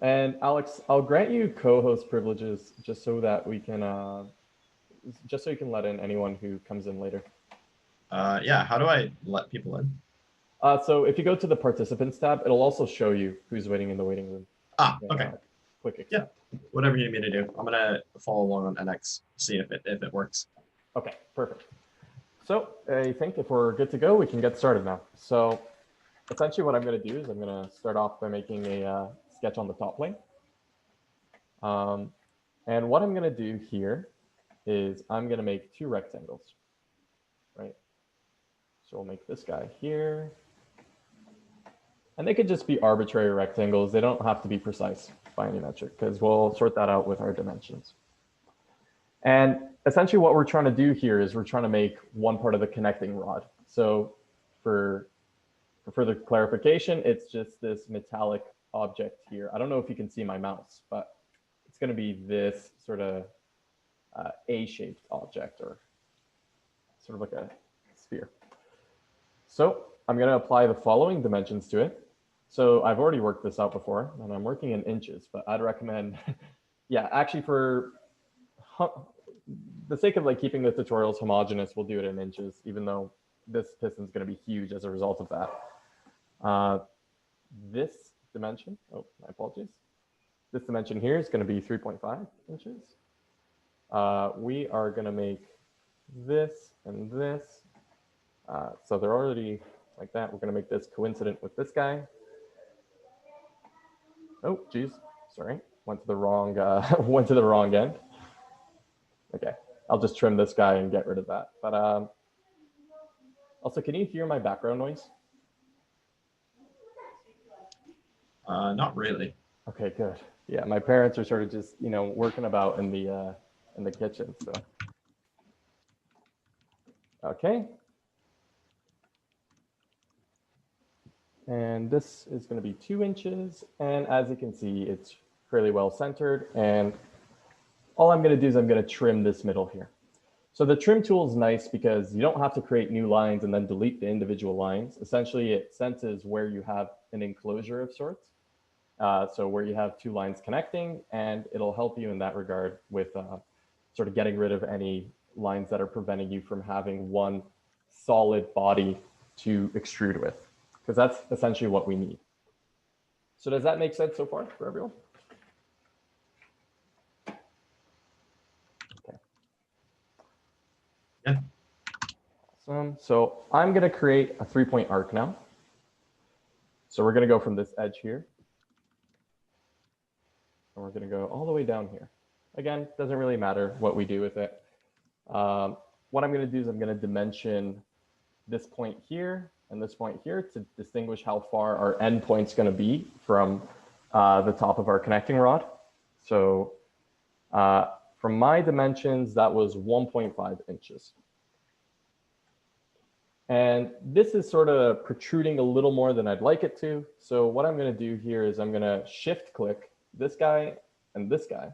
And Alex, I'll grant you co-host privileges just so that we can, just so you can let in anyone who comes in later. Yeah, how do I let people in? So if you go to the participants tab, it'll also show you who's waiting in the waiting room. Ah, And, okay. click Yeah, accept. whatever you need me to do. I'm gonna follow along on NX, see if it works. Okay, perfect. So I think if we're good to go, we can get started now. So essentially what I'm going to do is I'm going to start off by making a sketch on the top plane. And what I'm going to do here is I'm going to make two rectangles, right? So we'll make this guy here. And they could just be arbitrary rectangles. They don't have to be precise by any metric because we'll sort that out with our dimensions. And essentially what we're trying to do here is we're trying to make one part of the connecting rod. So for further clarification, it's just this metallic object here. I don't know if you can see my mouse, but it's going to be this sort of A-shaped object or sort of like a sphere. So I'm going to apply the following dimensions to it. So I've already worked this out before, and I'm working in inches, but I'd recommend, yeah, actually for the sake of like keeping the tutorials homogeneous, we'll do it in inches, even though this piston is going to be huge as a result of that. This dimension, oh, my apologies. This dimension here is going to be 3.5 inches. We are going to make this and this. So they're already like that. We're going to make this coincident with this guy. Oh, geez, sorry, went to the wrong end. Okay, I'll just trim this guy and get rid of that. But also, can you hear my background noise? Not really. Okay, good. Yeah, my parents are sort of just working about in the kitchen. So okay, and this is going to be 2 inches, and as you can see, it's fairly well centered. And all I'm going to do is I'm going to trim this middle here. So the trim tool is nice because you don't have to create new lines and then delete the individual lines. Essentially, it senses where you have an enclosure of sorts. So where you have two lines connecting, and it'll help you in that regard with sort of getting rid of any lines that are preventing you from having one solid body to extrude with, because that's essentially what we need. So does that make sense so far for everyone? Okay. Yeah. Awesome. So I'm going to create a 3-point arc now. So we're going to go from this edge here, and we're going to go all the way down here. Again, doesn't really matter what we do with it. What I'm going to do is I'm going to dimension this point here and this point here to distinguish how far our end point's going to be from the top of our connecting rod. So from my dimensions, that was 1.5 inches. And this is sort of protruding a little more than I'd like it to. So what I'm going to do here is I'm going to shift click this guy and this guy.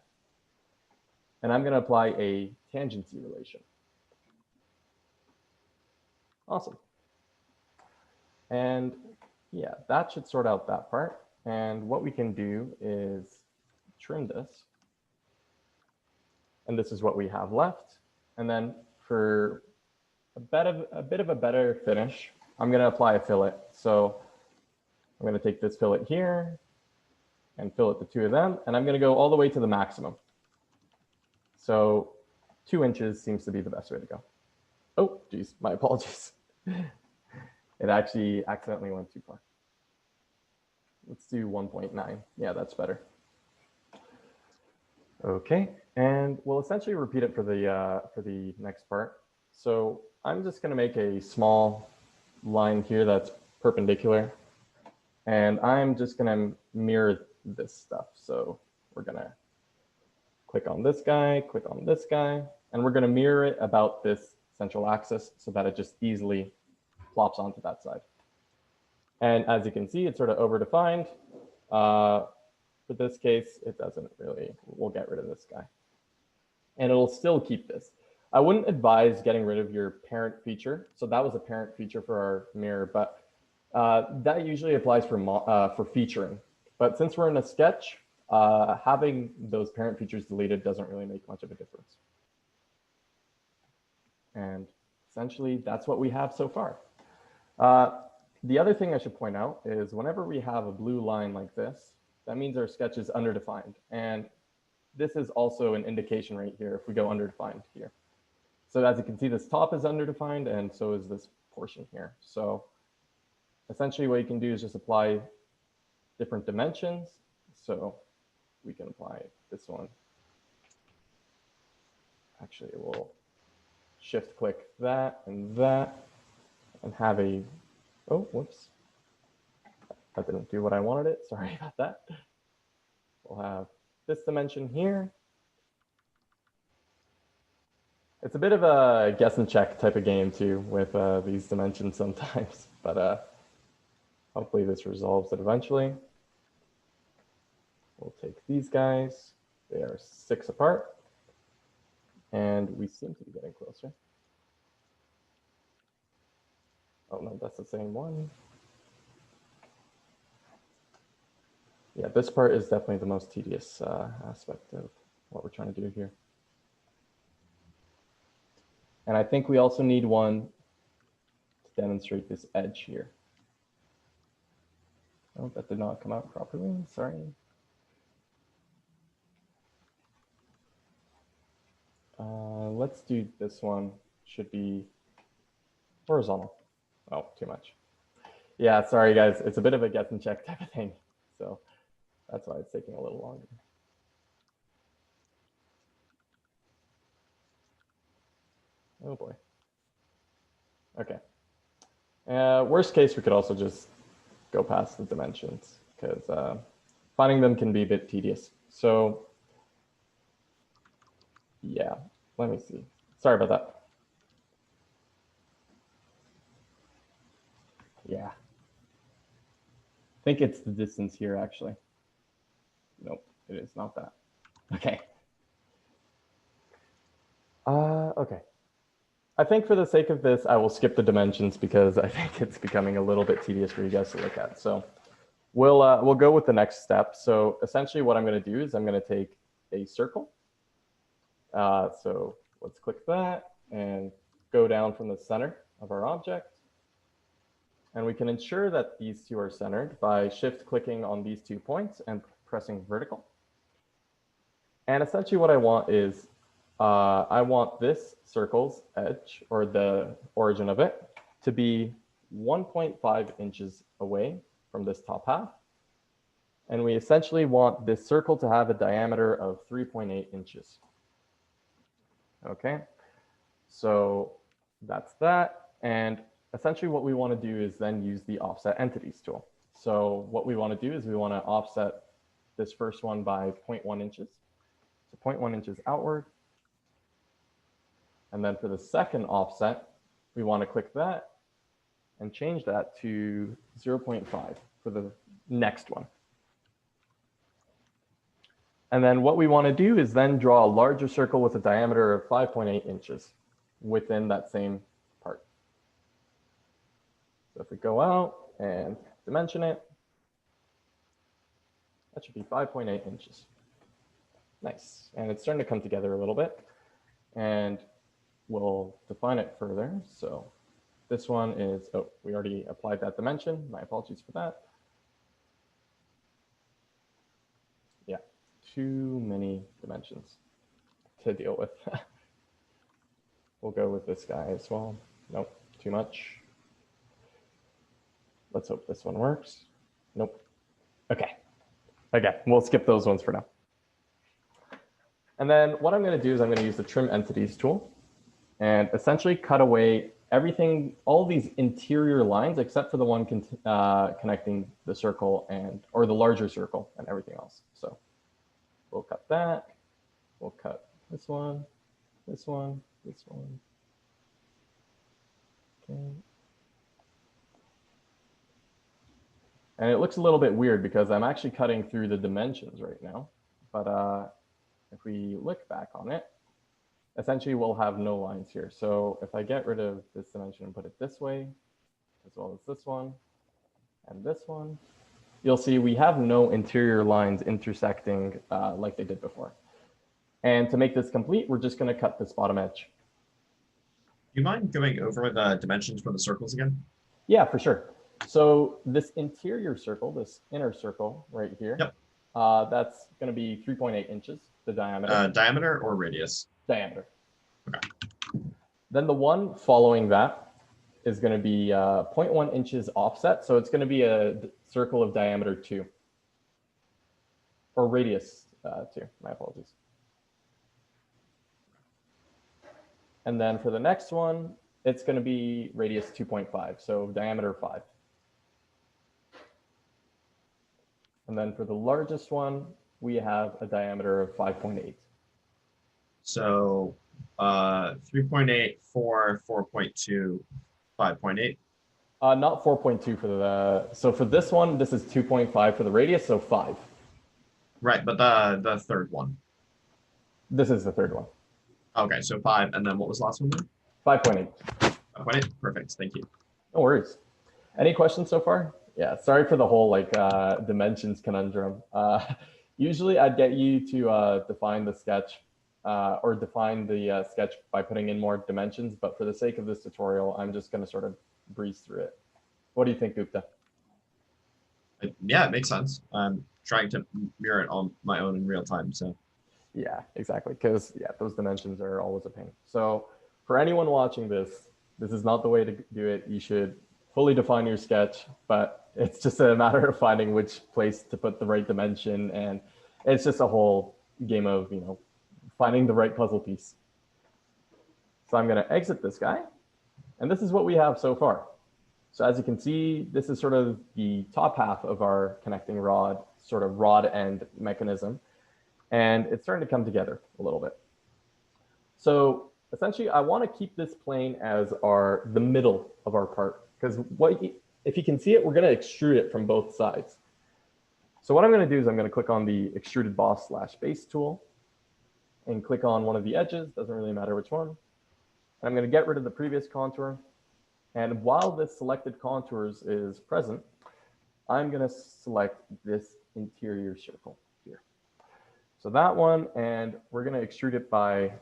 And I'm going to apply a tangency relation. Awesome. And yeah, that should sort out that part. And what we can do is trim this. And this is what we have left. And then for a bit of a better finish, I'm going to apply a fillet. So I'm going to take this fillet here and fillet the two of them. And I'm going to go all the way to the maximum. So 2 inches seems to be the best way to go. Oh, geez, my apologies. It actually accidentally went too far. Let's do 1.9. Yeah, that's better. Okay, and we'll essentially repeat it for the next part. So I'm just going to make a small line here that's perpendicular, and I'm just going to mirror this stuff. So we're going to click on this guy, click on this guy, and we're going to mirror it about this central axis so that it just easily plops onto that side. And as you can see, it's sort of overdefined. For this case, it doesn't really, we'll get rid of this guy. And it'll still keep this. I wouldn't advise getting rid of your parent feature. So that was a parent feature for our mirror, but that usually applies for featuring. But since we're in a sketch, having those parent features deleted doesn't really make much of a difference. And essentially, that's what we have so far. The other thing I should point out is whenever we have a blue line like this, that means our sketch is underdefined. And this is also an indication right here if we go underdefined here. So as you can see, this top is underdefined, and so is this portion here. So essentially what you can do is just apply different dimensions. So we can apply this one. Actually, we'll shift click that and have a, oh, whoops. That didn't do what I wanted it. Sorry about that. We'll have this dimension here. It's a bit of a guess and check type of game too with these dimensions sometimes, but hopefully this resolves it eventually. We'll take these guys. They are 6 apart, and we seem to be getting closer. Oh no, that's the same one. Yeah, this part is definitely the most tedious aspect of what we're trying to do here. And I think we also need one to demonstrate this edge here. Oh, that did not come out properly, sorry. Let's do this one, should be horizontal. Oh, too much. Yeah, sorry guys, it's a bit of a guess and check type of thing. So that's why it's taking a little longer. Oh boy. Okay. Worst case, we could also just go past the dimensions because finding them can be a bit tedious. So yeah, let me see. Sorry about that. Yeah. I think it's the distance here, actually. Nope, it is not that. Okay. Okay. I think for the sake of this, I will skip the dimensions because I think it's becoming a little bit tedious for you guys to look at. So we'll go with the next step. So essentially what I'm going to do is I'm going to take a circle. So let's click that and go down from the center of our object. And we can ensure that these two are centered by shift clicking on these 2 points and pressing vertical. And essentially what I want is I want this circle's edge, or the origin of it, to be 1.5 inches away from this top half. And we essentially want this circle to have a diameter of 3.8 inches. Okay, so that's that. And essentially what we want to do is then use the offset entities tool. So what we want to do is we want to offset this first one by 0.1 inches. So 0.1 inches outward. And then for the second offset, we want to click that and change that to 0.5 for the next one. And then what we want to do is then draw a larger circle with a diameter of 5.8 inches within that same part. So if we go out and dimension it, that should be 5.8 inches. Nice. And it's starting to come together a little bit. And we'll define it further. So this one is, oh, we already applied that dimension. My apologies for that. Yeah, too many dimensions to deal with. We'll go with this guy as well. Nope, too much. Let's hope this one works. Nope. Okay. Okay, we'll skip those ones for now. And then what I'm going to do is I'm going to use the trim entities tool and essentially cut away everything, all these interior lines, except for the one connecting the circle or the larger circle and everything else. So we'll cut that. We'll cut this one, this one, this one. Okay. And it looks a little bit weird because I'm actually cutting through the dimensions right now. But if we look back on it, essentially we'll have no lines here. So if I get rid of this dimension and put it this way, as well as this one, and this one, you'll see we have no interior lines intersecting like they did before. And to make this complete, we're just going to cut this bottom edge. Do you mind going over the dimensions for the circles again? Yeah, for sure. So this interior circle, this inner circle right here, Yep. That's going to be 3.8 inches, the diameter. Diameter or radius? Diameter. Okay. Then the one following that is going to be 0.1 inches offset. So it's going to be a circle of diameter 2. Or radius 2, my apologies. And then for the next one, it's going to be radius 2.5, so diameter 5. And then for the largest one, we have a diameter of 5.8. So 3.8, 4, 4.2, 5.8. Not 4.2 for the, so for this one, this is 2.5 for the radius, so 5. Right, but the third one. This is the third one. Okay, so 5, and then what was the last one then? 5.8. 5.8, perfect, thank you. No worries. Any questions so far? Yeah, sorry for the whole like dimensions conundrum. Usually I'd get you to define the sketch or define the sketch by putting in more dimensions, but for the sake of this tutorial, I'm just going to sort of breeze through it. What do you think, Gupta? Yeah, it makes sense. I'm trying to mirror it on my own in real time, so. Yeah, exactly. Because yeah, those dimensions are always a pain. So for anyone watching this, this is not the way to do it. You should fully define your sketch, but it's just a matter of finding which place to put the right dimension. And it's just a whole game of, you know, finding the right puzzle piece. So I'm going to exit this guy. And this is what we have so far. So as you can see, this is sort of the top half of our connecting rod, sort of rod end mechanism. And it's starting to come together a little bit. So essentially, I want to keep this plane as the middle of our part, because if you can see it, we're going to extrude it from both sides. So what I'm going to do is I'm going to click on the extruded boss / base tool and click on one of the edges. Doesn't really matter which one. And I'm going to get rid of the previous contour. And while this selected contours is present, I'm going to select this interior circle here. So that one, and we're going to extrude it by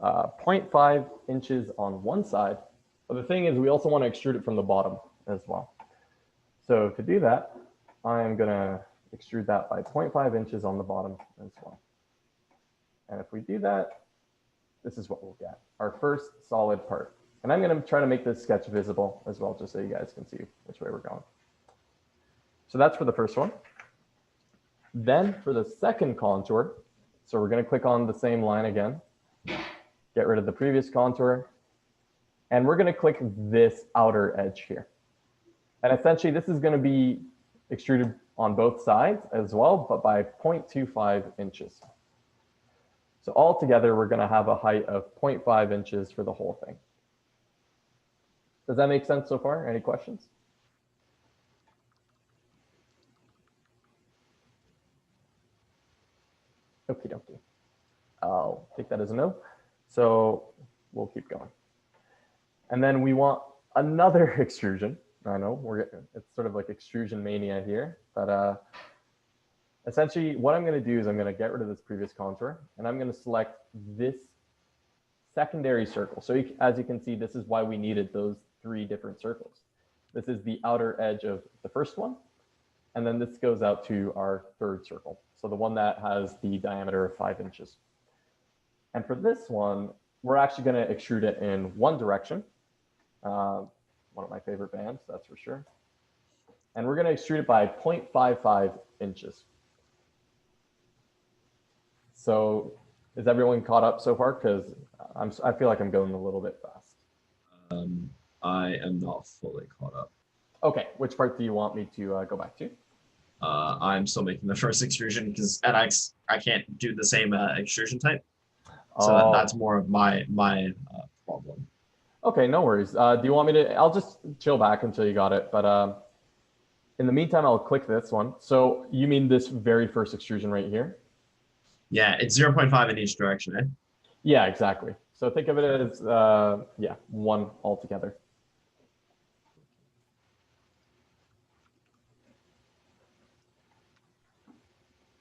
0.5 inches on one side. But the thing is, we also want to extrude it from the bottom as well. So to do that, I'm going to extrude that by 0.5 inches on the bottom as well. And if we do that, this is what we'll get, our first solid part. And I'm going to try to make this sketch visible as well, just so you guys can see which way we're going. So that's for the first one. Then for the second contour, so we're going to click on the same line again, get rid of the previous contour, and we're going to click this outer edge here. And essentially, this is going to be extruded on both sides as well, but by 0.25 inches. So altogether, we're going to have a height of 0.5 inches for the whole thing. Does that make sense so far? Any questions? Okie dokie. I'll take that as a no. So we'll keep going. And then we want another extrusion. I know it's sort of like extrusion mania here, but essentially what I'm going to do is I'm going to get rid of this previous contour and I'm going to select this secondary circle. So as you can see, this is why we needed those 3 different circles. This is the outer edge of the first one. And then this goes out to our third circle. So the one that has the diameter of 5 inches. And for this one, we're actually going to extrude it in one direction. One of my favorite bands, that's for sure. And we're going to extrude it by 0.55 inches. So is everyone caught up so far? Because I feel like I'm going a little bit fast. I am not fully caught up. Okay, which part do you want me to go back to? I'm still making the first extrusion because at X, I can't do the same extrusion type. So that's more of my problem. Okay, no worries. Do you want me to, I'll just chill back until you got it. But in the meantime, I'll click this one. So you mean this very first extrusion right here? Yeah, it's 0.5 in each direction, eh? Yeah, exactly. So think of it as, yeah, 1 altogether.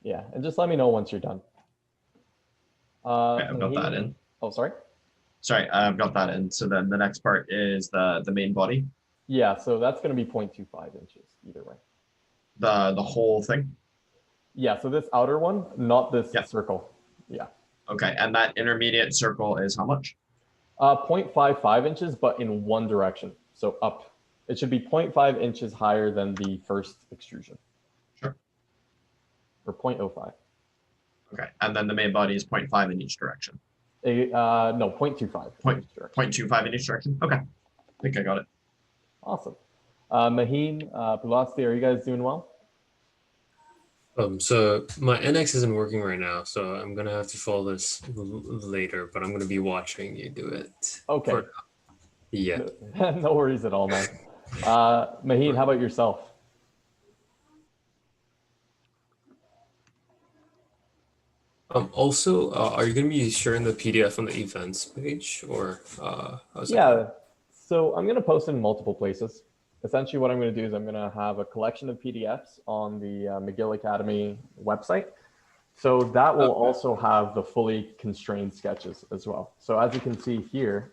Yeah, and just let me know once you're done. Okay, I've got that Maheen- in. Oh, sorry. Sorry, I've got that in. So then the next part is the main body, Yeah, so that's going to be 0.25 inches either way. the whole thing. Yeah, so this outer one, not this Yeah. circle. Yeah. Okay, and that intermediate circle is how much? 0.55 inches, but in one direction. So up. It should be 0.5 inches higher than the first extrusion. Sure. Or 0.05. Okay, and then the main body is 0.5 in each direction. No, 0.25. Point, 0.25 in each direction. Okay, I think I got it. Awesome. Maheen, Pulasti, are you guys doing well? So my NX isn't working right now, so I'm gonna have to follow this later, but I'm gonna be watching you do it. Okay. Yeah. No worries at all, man. Maheen, how about yourself? Also, are you gonna be sharing the PDF on the events page, or how's that Yeah, going? so I'm going to post in multiple places. Essentially, what I'm going to do is I'm going to have a collection of PDFs on the McGill Academy website. So that will also have the fully constrained sketches as well. So as you can see here,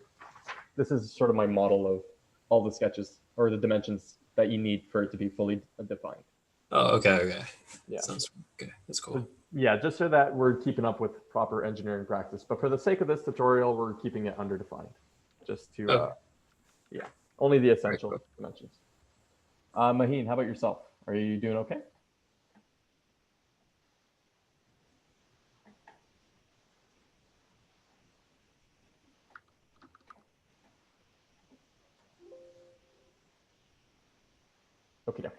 this is sort of my model of all the sketches or the dimensions that you need for it to be fully defined. Oh, okay. Yeah. Sounds okay. That's cool. Yeah, just so that we're keeping up with proper engineering practice. But for the sake of this tutorial, we're keeping it underdefined, just to, Okay. yeah, only the essential Right. dimensions. Maheen, how about yourself? Are you doing okay? Okay.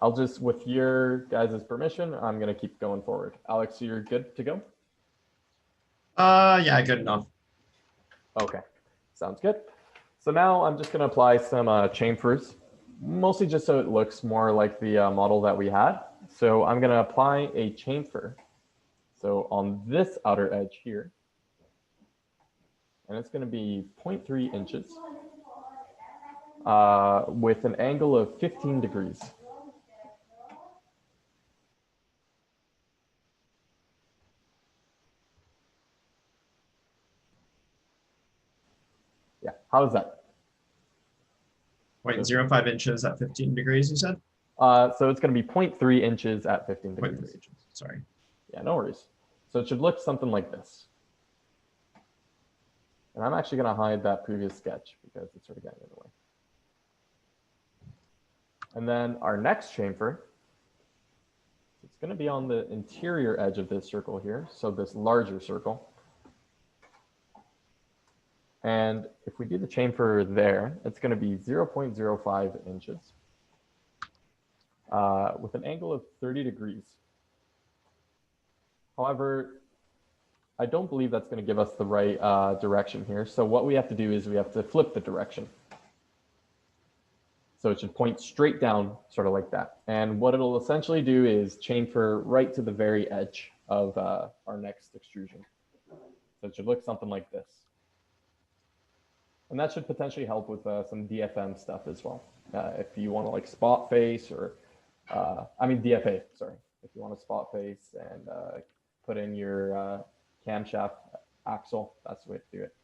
I'll just, with your guys' permission, I'm going to keep going forward. Alex, you're good to go? Yeah, good enough. Okay, sounds good. So now I'm just going to apply some chamfers, mostly just so it looks more like the model that we had. So I'm going to apply a chamfer. So on this outer edge here, and it's going to be 0.3 inches with an angle of 15 degrees. Yeah, how is that? 0.05 inches at 15 degrees, you said? So it's going to be 0.3 inches at 15 degrees. 0.3 inches, sorry. Yeah, no worries. So it should look something like this. And I'm actually going to hide that previous sketch because it's sort of getting in the way. And then our next chamfer, it's going to be on the interior edge of this circle here. So this larger circle. And if we do the chamfer there, it's going to be 0.05 inches with an angle of 30 degrees. However, I don't believe that's going to give us the right direction here. So what we have to do is we have to flip the direction. So it should point straight down, sort of like that. And what it'll essentially do is chamfer right to the very edge of our next extrusion. So it should look something like this. And that should potentially help with some DFM stuff as well. If you want to like spot face or, DFA, sorry. If you want to spot face and put in your camshaft axle, that's the way to do it.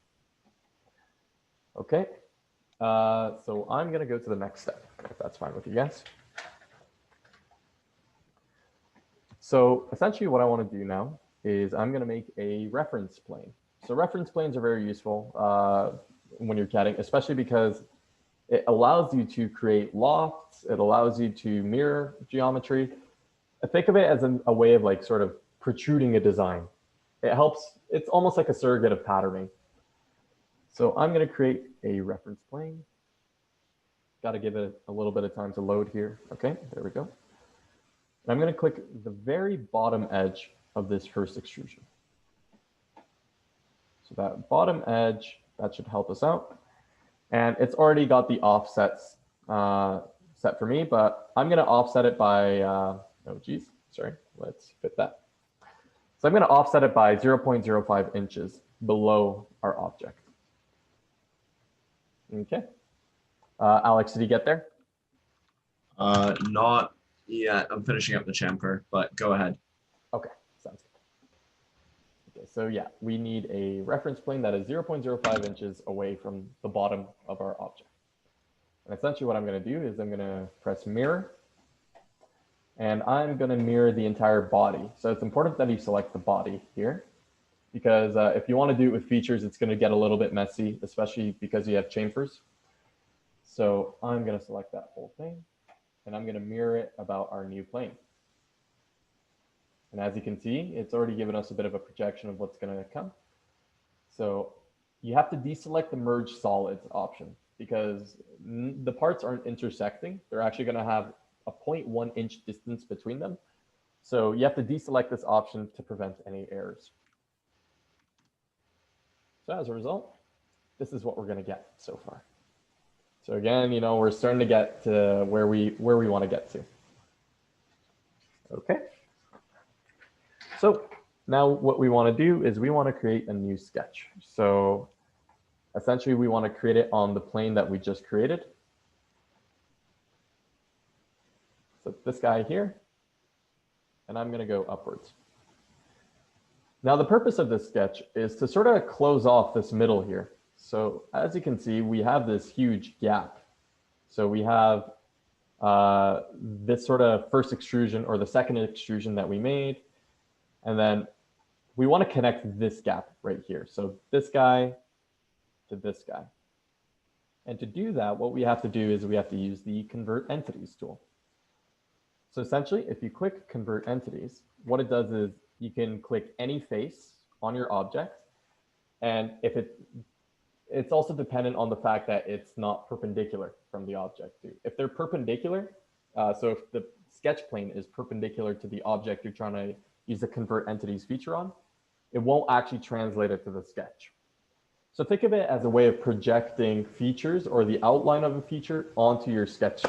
Okay, so I'm gonna go to the next step, if that's fine with you guys. So essentially what I wanna do now is I'm gonna make a reference plane. So reference planes are very useful when you're CADing, especially because it allows you to create lofts, it allows you to mirror geometry. Think of it as a way of like sort of protruding a design. It helps, it's almost like a surrogate of patterning. So I'm going to create a reference plane. Got to give it a little bit of time to load here. Okay, there we go. And I'm going to click the very bottom edge of this first extrusion. So that bottom edge, that should help us out. And it's already got the offsets set for me, but I'm going to offset it by, let's fit that. So I'm going to offset it by 0.05 inches below our object. Okay. Alex, did you get there? Not Yeah, I'm finishing up the chamfer, but go ahead. Okay, sounds good. Okay, so yeah, we need a reference plane that is 0.05 inches away from the bottom of our object. And essentially what I'm going to do is I'm going to press mirror, and I'm going to mirror the entire body. So it's important that you select the body here, because if you want to do it with features, it's going to get a little bit messy, especially because you have chamfers. So I'm going to select that whole thing, and I'm going to mirror it about our new plane. And as you can see, it's already given us a bit of a projection of what's going to come. So you have to deselect the merge solids option, because the parts aren't intersecting. They're actually going to have a 0.1 inch distance between them. So you have to deselect this option to prevent any errors. So as a result, this is what we're going to get so far. So again, we're starting to get to where we want to get to. Okay. So now what we want to do is we want to create a new sketch. So essentially we want to create it on the plane that we just created. So this guy here, and I'm going to go upwards. Now the purpose of this sketch is to sort of close off this middle here. So as you can see, we have this huge gap. So we have this sort of first extrusion or the second extrusion that we made. And then we want to connect this gap right here. So this guy to this guy. And to do that, what we have to do is we have to use the Convert Entities tool. So essentially, if you click Convert Entities, what it does is you can click any face on your object. And if it's also dependent on the fact that it's not perpendicular from the object too. If they're perpendicular, so if the sketch plane is perpendicular to the object you're trying to use the Convert Entities feature on, it won't actually translate it to the sketch. So think of it as a way of projecting features or the outline of a feature onto your sketch.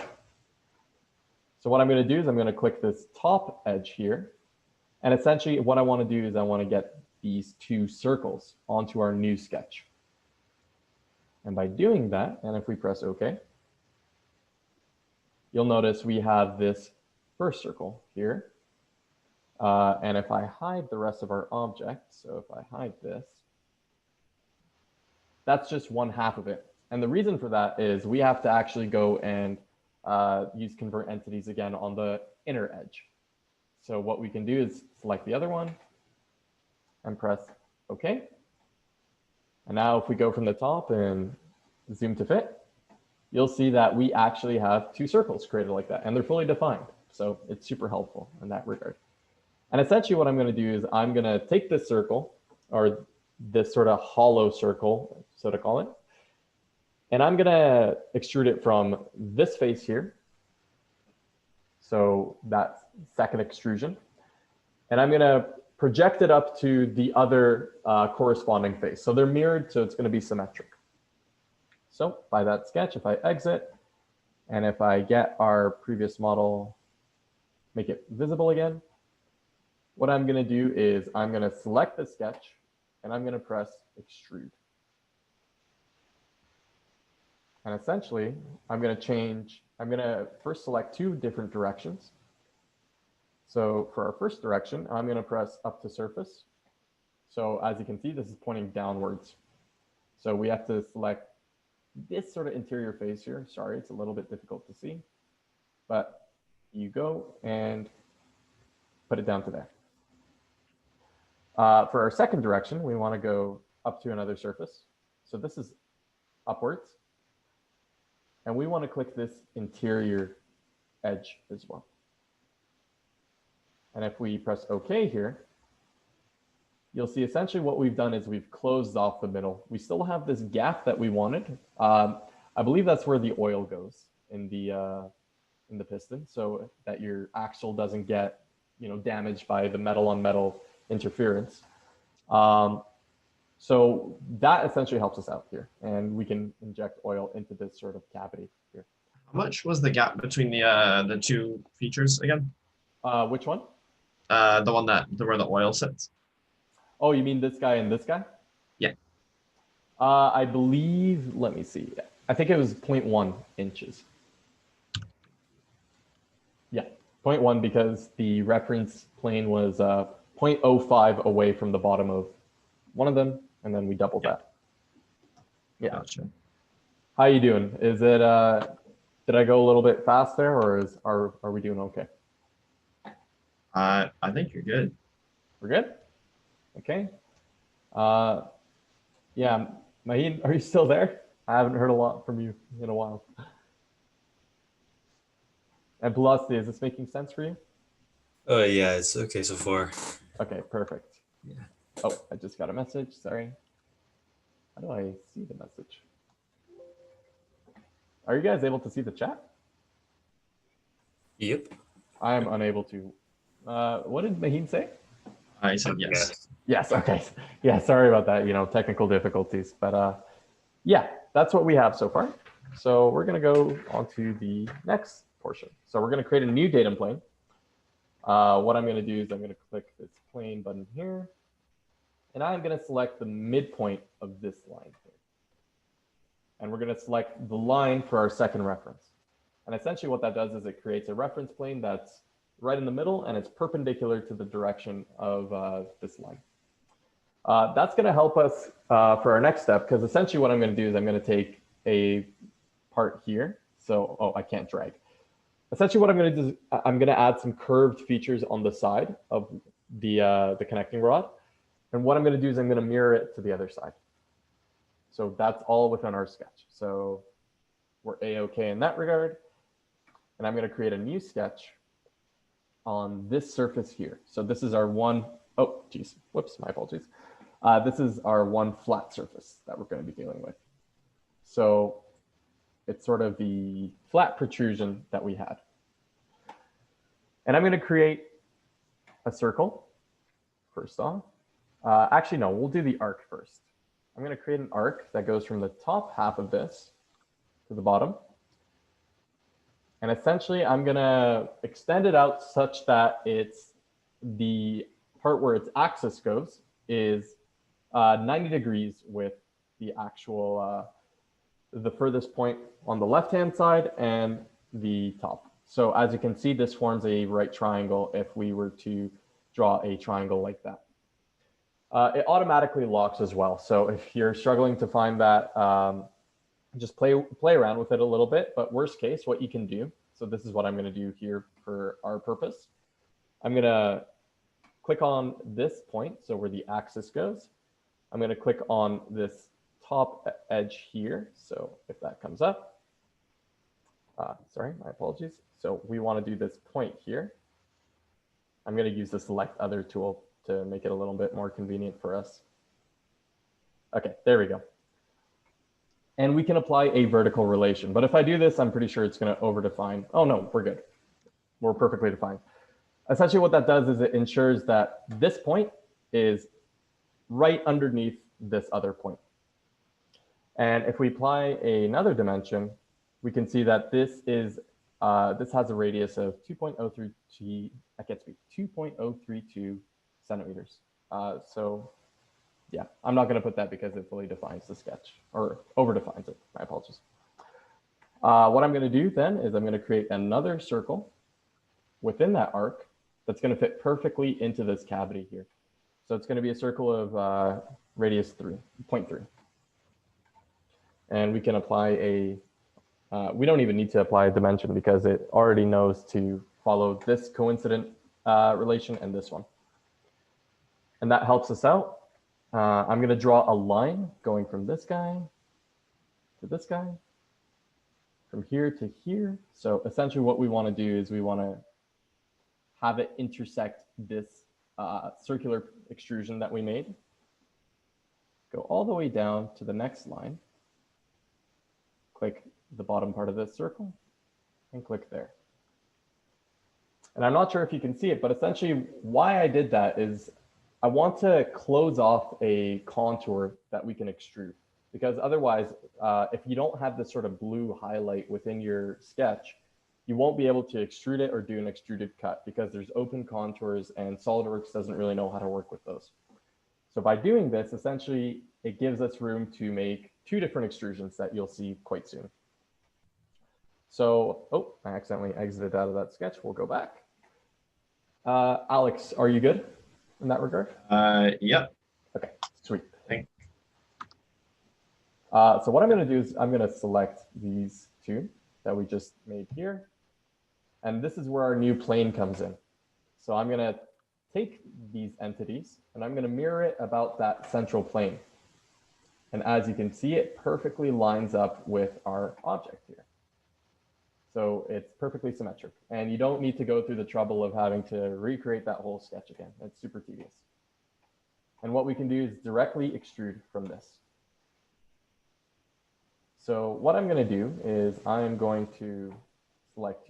So what I'm going to do is I'm going to click this top edge here. And essentially what I want to do is I want to get these two circles onto our new sketch. And by doing that, and if we press OK, you'll notice we have this first circle here. And if I hide the rest of our object, so if I hide this, that's just one half of it. And the reason for that is we have to actually go and use Convert Entities again on the inner edge. So what we can do is select the other one and press OK. And now if we go from the top and zoom to fit, you'll see that we actually have two circles created like that, and they're fully defined. So it's super helpful in that regard. And essentially what I'm going to do is I'm going to take this circle, or this sort of hollow circle, so to call it, and I'm going to extrude it from this face here. So that second extrusion. And I'm going to project it up to the other corresponding face. So they're mirrored, so it's going to be symmetric. So by that sketch, if I exit, and if I get our previous model, make it visible again, what I'm going to do is I'm going to select the sketch, and I'm going to press extrude. And essentially, I'm going to first select two different directions. So for our first direction, I'm going to press up to surface. So as you can see, this is pointing downwards. So we have to select this sort of interior face here. Sorry, it's a little bit difficult to see, but you go and put it down to there. For our second direction, we want to go up to another surface. So this is upwards. And we want to click this interior edge as well. And if we press OK here, you'll see essentially what we've done is we've closed off the middle. We still have this gap that we wanted. I believe that's where the oil goes in the piston, so that your axle doesn't get damaged by the metal on metal interference. So that essentially helps us out here, and we can inject oil into this sort of cavity here. How much was the gap between the two features again? Which one? The one where the oil sits. Oh, you mean this guy and this guy? Yeah. I believe, let me see. I think it was 0.1 inches. Yeah. 0.1 because the reference plane was 0.05 away from the bottom of one of them, and then we doubled that. Yeah. Gotcha. How you doing? Is it did I go a little bit fast there, or are we doing okay? I think you're good. We're good? Okay. Yeah, Maheen, are you still there? I haven't heard a lot from you in a while. And Velocity, is this making sense for you? Oh yeah, it's okay so far. Okay, perfect. Yeah. Oh, I just got a message. Sorry. How do I see the message? Are you guys able to see the chat? Yep. I am unable to. What did Maheen say? I said yes. Yes. Okay. Yeah. Sorry about that. Technical difficulties, but yeah, that's what we have so far. So we're going to go on to the next portion. So we're going to create a new datum plane. What I'm going to do is I'm going to click this plane button here, and I'm going to select the midpoint of this line here. And we're going to select the line for our second reference. And essentially what that does is it creates a reference plane that's right in the middle, and it's perpendicular to the direction of this line. That's going to help us for our next step, because essentially what I'm going to do is I'm going to take a part here. So, oh, I can't drag. Essentially what I'm going to do is I'm going to add some curved features on the side of the connecting rod. And what I'm going to do is I'm going to mirror it to the other side. So that's all within our sketch. So we're A-okay in that regard. And I'm going to create a new sketch on this surface here. So this is our one, oh, geez, whoops, my apologies. This is our one flat surface that we're going to be dealing with. So it's sort of the flat protrusion that we had. And I'm going to create a circle first off. Actually, no, we'll do the arc first. I'm going to create an arc that goes from the top half of this to the bottom. And essentially, I'm going to extend it out such that it's the part where its axis goes is 90 degrees with the actual, the furthest point on the left-hand side and the top. So as you can see, this forms a right triangle if we were to draw a triangle like that. It automatically locks as well. So if you're struggling to find that, just play around with it a little bit. But worst case, what you can do, so this is what I'm going to do here for our purpose. I'm going to click on this point, so where the axis goes. I'm going to click on this top edge here. So if that comes up, sorry, my apologies. So we want to do this point here. I'm going to use the select other tool to make it a little bit more convenient for us. Okay, there we go. And we can apply a vertical relation. But if I do this, I'm pretty sure it's going to over-define. Oh, no, we're good. We're perfectly defined. Essentially, what that does is it ensures that this point is right underneath this other point. And if we apply another dimension, we can see that this is this has a radius of 2.032, that gets me 2.032 centimeters. So yeah, I'm not going to put that because it fully defines the sketch, or over defines it. My apologies. What I'm going to do then is I'm going to create another circle within that arc that's going to fit perfectly into this cavity here. So it's going to be a circle of radius 0.3. And we can apply a, we don't even need to apply a dimension because it already knows to follow this coincident relation and this one. And that helps us out. I'm going to draw a line going from this guy to this guy, from here to here. So essentially what we want to do is we want to have it intersect this circular extrusion that we made. Go all the way down to the next line. Click the bottom part of this circle and click there. And I'm not sure if you can see it, but essentially why I did that is I want to close off a contour that we can extrude, because otherwise, if you don't have this sort of blue highlight within your sketch, you won't be able to extrude it or do an extruded cut because there's open contours and SolidWorks doesn't really know how to work with those. So by doing this, essentially, it gives us room to make two different extrusions that you'll see quite soon. So, oh, I accidentally exited out of that sketch. We'll go back. Alex, are you good in that regard? Yep. Okay, sweet. Thank- So what I'm going to do is I'm going to select these two that we just made here. And this is where our new plane comes in. So I'm going to take these entities and I'm going to mirror it about that central plane. And as you can see, it perfectly lines up with our object here. So it's perfectly symmetric. And you don't need to go through the trouble of having to recreate that whole sketch again. It's super tedious. And what we can do is directly extrude from this. So what I'm going to do is I'm going to select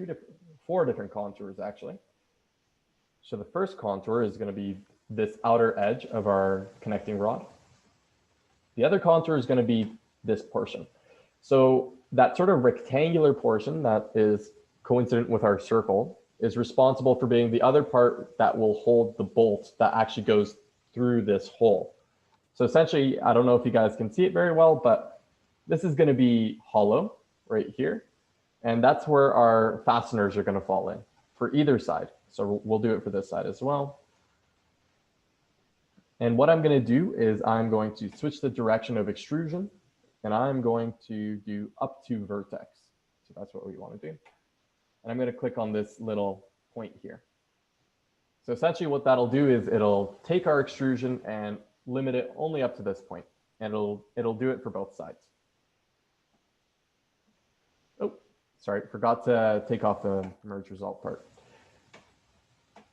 four different contours, actually. So the first contour is going to be this outer edge of our connecting rod. The other contour is going to be this portion. So that sort of rectangular portion that is coincident with our circle is responsible for being the other part that will hold the bolt that actually goes through this hole. So essentially, I don't know if you guys can see it very well, but this is going to be hollow right here. And that's where our fasteners are going to fall in for either side. So we'll do it for this side as well. And what I'm going to do is I'm going to switch the direction of extrusion, and I'm going to do up to vertex. So that's what we want to do. And I'm going to click on this little point here. So essentially what that'll do is it'll take our extrusion and limit it only up to this point, and it'll do it for both sides. Oh, sorry, forgot to take off the merge result part.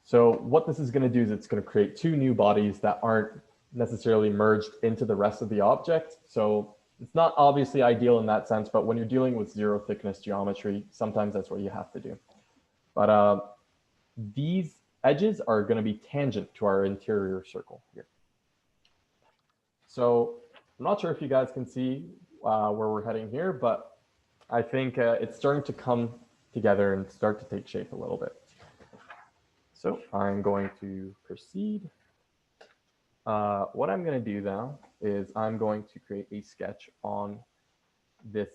So what this is going to do is it's going to create two new bodies that aren't necessarily merged into the rest of the object. So it's not obviously ideal in that sense, but when you're dealing with zero thickness geometry, sometimes that's what you have to do. But these edges are going to be tangent to our interior circle here. So I'm not sure if you guys can see where we're heading here, but I think it's starting to come together and start to take shape a little bit. So I'm going to proceed. What I'm going to do now is I'm going to create a sketch on this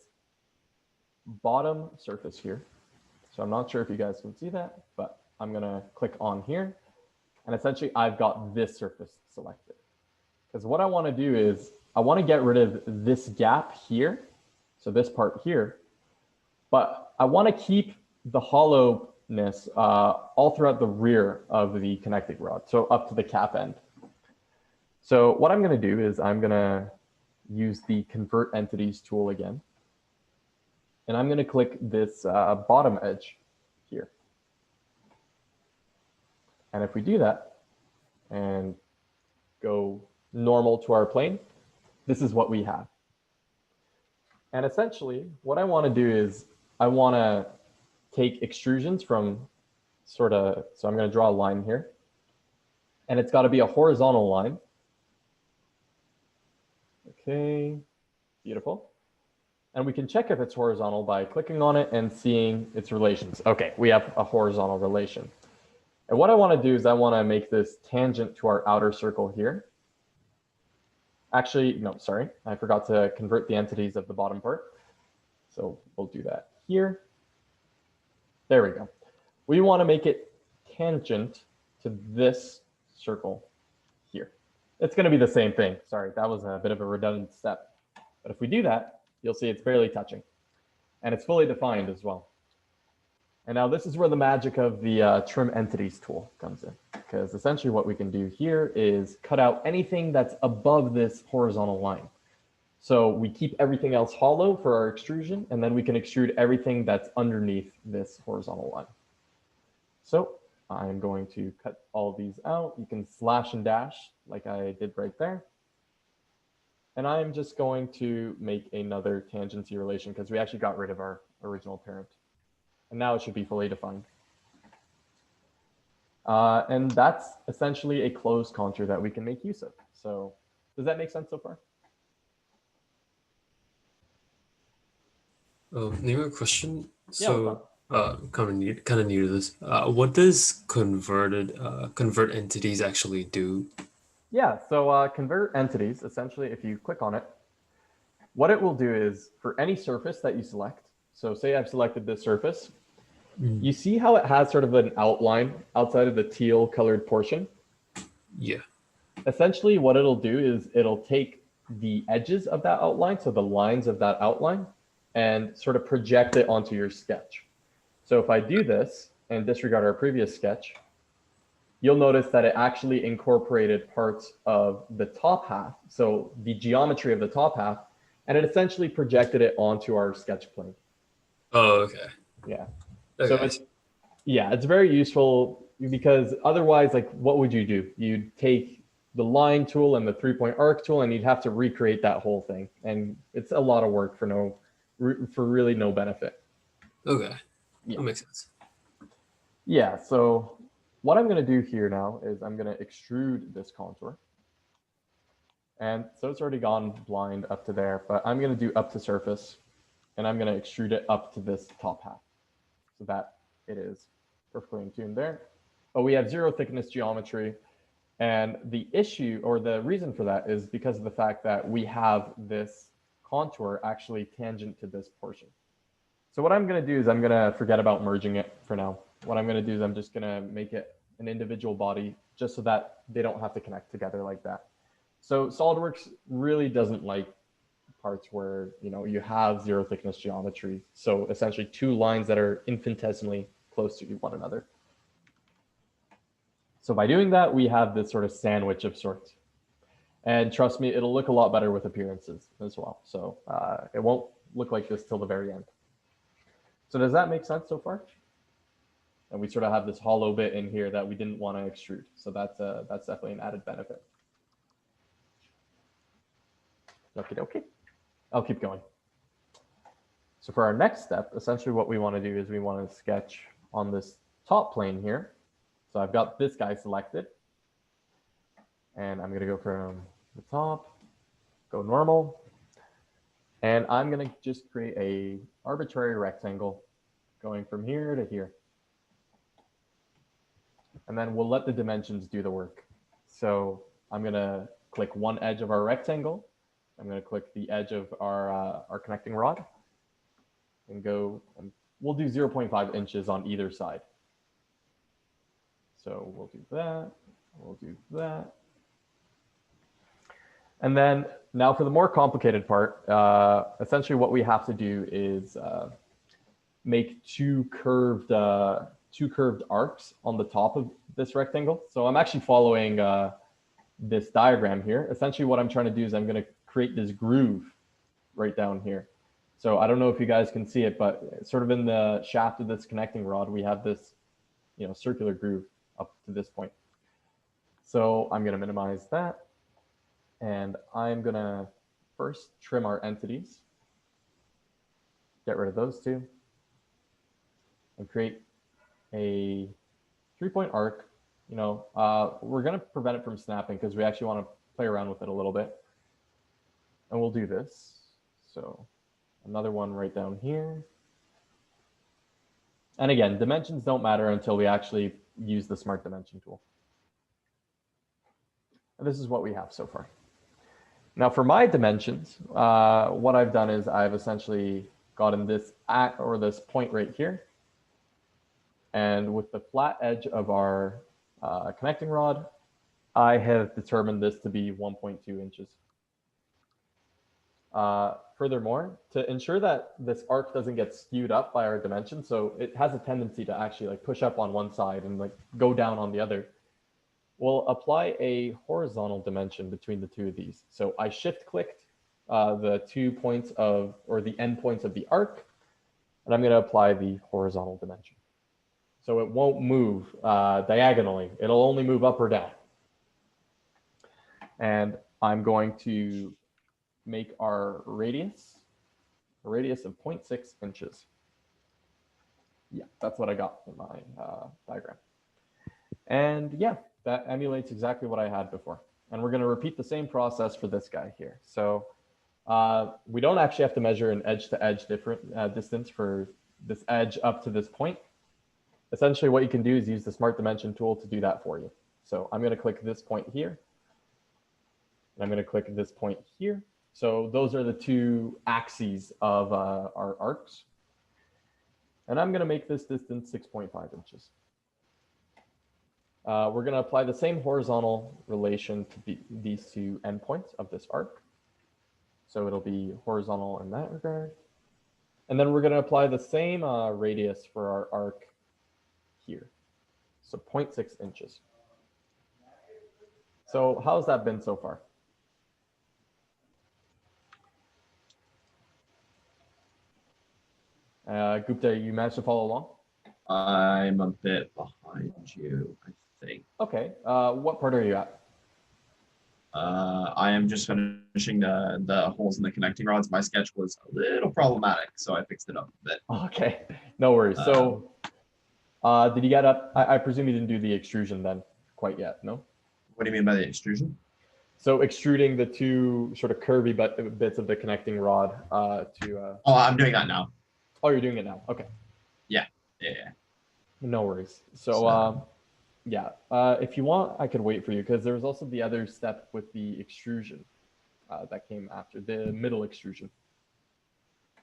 bottom surface here. So I'm not sure if you guys can see that, but I'm going to click on here. And essentially, I've got this surface selected. Because what I want to do is I want to get rid of this gap here. So this part here. But I want to keep the hollowness all throughout the rear of the connecting rod, so up to the cap end. So what I'm going to do is I'm going to use the Convert Entities tool again. And I'm going to click this bottom edge here. And if we do that and go normal to our plane, this is what we have. And essentially, what I want to do is I want to take extrusions from so I'm going to draw a line here. And it's got to be a horizontal line. Okay, beautiful. And we can check if it's horizontal by clicking on it and seeing its relations. Okay, we have a horizontal relation. And what I want to do is I want to make this tangent to our outer circle here. Actually, no, sorry, I forgot to convert the entities of the bottom part. So we'll do that here. There we go. We want to make it tangent to this circle here. It's going to be the same thing. Sorry, that was a bit of a redundant step. But if we do that, you'll see it's barely touching. And it's fully defined as well. And now this is where the magic of the Trim Entities tool comes in. Because essentially what we can do here is cut out anything that's above this horizontal line. So we keep everything else hollow for our extrusion, and then we can extrude everything that's underneath this horizontal line. So I'm going to cut all of these out. You can slash and dash like I did right there. And I'm just going to make another tangency relation because we actually got rid of our original parent. And now it should be fully defined. And that's essentially a closed contour that we can make use of. So does that make sense so far? Oh, Name question. Yeah, So, kind of new to this. What does convert entities actually do? Yeah, so convert entities, essentially, if you click on it, what it will do is for any surface that you select, so say I've selected this surface, You see how it has sort of an outline outside of the teal colored portion? Yeah. Essentially what it'll do is it'll take the edges of that outline, so the lines of that outline, and sort of project it onto your sketch. So if I do this and disregard our previous sketch, you'll notice that it actually incorporated parts of the top half, so the geometry of the top half, and it essentially projected it onto our sketch plane. Oh, okay. Yeah. Okay. So it's very useful because otherwise, like, what would you do? You'd take the line tool and the 3-point arc tool, and you'd have to recreate that whole thing, and it's a lot of work for really no benefit. Okay. Yeah. That makes sense. Yeah. So what I'm going to do here now is I'm going to extrude this contour. And so it's already gone blind up to there, but I'm going to do up to surface, and I'm going to extrude it up to this top half so that it is perfectly in tune there. But we have 0 thickness geometry. And the issue, or the reason for that, is because of the fact that we have this contour actually tangent to this portion. So what I'm going to do is I'm going to forget about merging it for now. What I'm going to do is I'm just going to make it an individual body just so that they don't have to connect together like that. So SolidWorks really doesn't like parts where you have 0 thickness geometry. So essentially 2 lines that are infinitesimally close to one another. So by doing that, we have this sort of sandwich of sorts. And trust me, it'll look a lot better with appearances as well. So it won't look like this till the very end. So does that make sense so far? And we sort of have this hollow bit in here that we didn't want to extrude. So that's definitely an added benefit. Okay. I'll keep going. So for our next step, essentially what we want to do is we want to sketch on this top plane here. So I've got this guy selected, and I'm going to go from the top, go normal, and I'm going to just create a arbitrary rectangle going from here to here. And then we'll let the dimensions do the work. So I'm going to click one edge of our rectangle. I'm going to click the edge of our connecting rod and go, and we'll do 0.5 inches on either side. So we'll do that, we'll do that. And then now for the more complicated part, essentially what we have to do is make two curved arcs on the top of this rectangle. So I'm actually following this diagram here. Essentially what I'm trying to do is I'm going to create this groove right down here. So I don't know if you guys can see it, but sort of in the shaft of this connecting rod, we have this circular groove up to this point. So I'm going to minimize that. And I'm going to first trim our entities, get rid of those two, and create a 3-point arc. We're going to prevent it from snapping because we actually want to play around with it a little bit. And we'll do this. So another one right down here. And again, dimensions don't matter until we actually use the Smart Dimension tool. And this is what we have so far. Now for my dimensions, what I've done is I've essentially gotten this this point right here. And with the flat edge of our connecting rod, I have determined this to be 1.2 inches. Furthermore, to ensure that this arc doesn't get skewed up by our dimension, so it has a tendency to actually push up on one side and go down on the other, we'll apply a horizontal dimension between the two of these. So I shift clicked the 2 points or the end points of the arc, and I'm going to apply the horizontal dimension. So it won't move diagonally. It'll only move up or down. And I'm going to make our radius a radius of 0.6 inches. Yeah, that's what I got in my diagram. And yeah, that emulates exactly what I had before. And we're going to repeat the same process for this guy here. So we don't actually have to measure an edge-to-edge distance for this edge up to this point. Essentially, what you can do is use the Smart Dimension tool to do that for you. So I'm going to click this point here. And I'm going to click this point here. So those are the two axes of our arcs. And I'm going to make this distance 6.5 inches. We're going to apply the same horizontal relation to these two endpoints of this arc. So it'll be horizontal in that regard. And then we're going to apply the same radius for our arc here. So 0.6 inches. So how's that been so far? Gupta, you managed to follow along? I'm a bit behind you, I think. Okay. What part are you at? I am just finishing the holes in the connecting rods. My sketch was a little problematic, so I fixed it up a bit. Okay, no worries. So did you get up? I presume you didn't do the extrusion then quite yet, no? What do you mean by the extrusion? So extruding the two sort of curvy bits of the connecting rod to... Oh, I'm doing that now. Oh, you're doing it now. Okay. Yeah. No worries. So yeah, if you want, I could wait for you because there was also the other step with the extrusion that came after, the middle extrusion.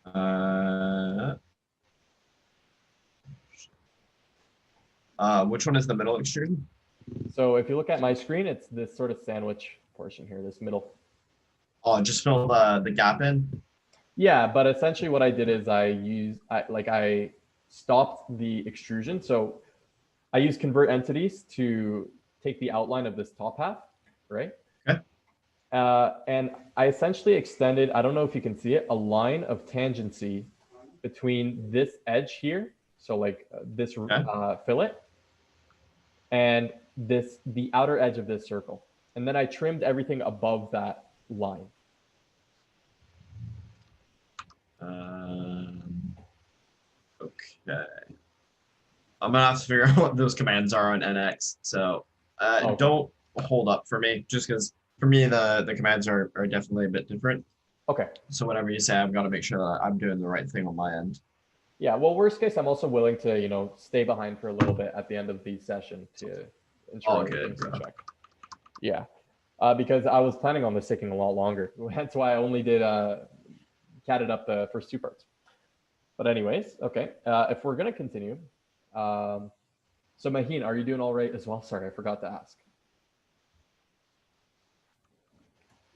Which one is the middle extrusion? So if you look at my screen, it's this sort of sandwich portion here, this middle. Oh, just fill the gap in? Yeah, but essentially what I did is I stopped the extrusion. So I used convert entities to take the outline of this top half, right? Okay. And I essentially extended, I don't know if you can see it, a line of tangency between this edge here. So like this fillet and the outer edge of this circle. And then I trimmed everything above that line. Okay. I'm gonna have to figure out what those commands are on NX. So Okay. Don't hold up for me, just because for me the commands are definitely a bit different. Okay. So whatever you say, I've got to make sure that I'm doing the right thing on my end. Yeah, well, worst case, I'm also willing to, stay behind for a little bit at the end of the session to ensure everything's in check. Yeah, because I was planning on this taking a lot longer. That's why I only did catted up the first two parts. But anyways, okay, if we're going to continue. So Maheen, are you doing all right as well? Sorry, I forgot to ask.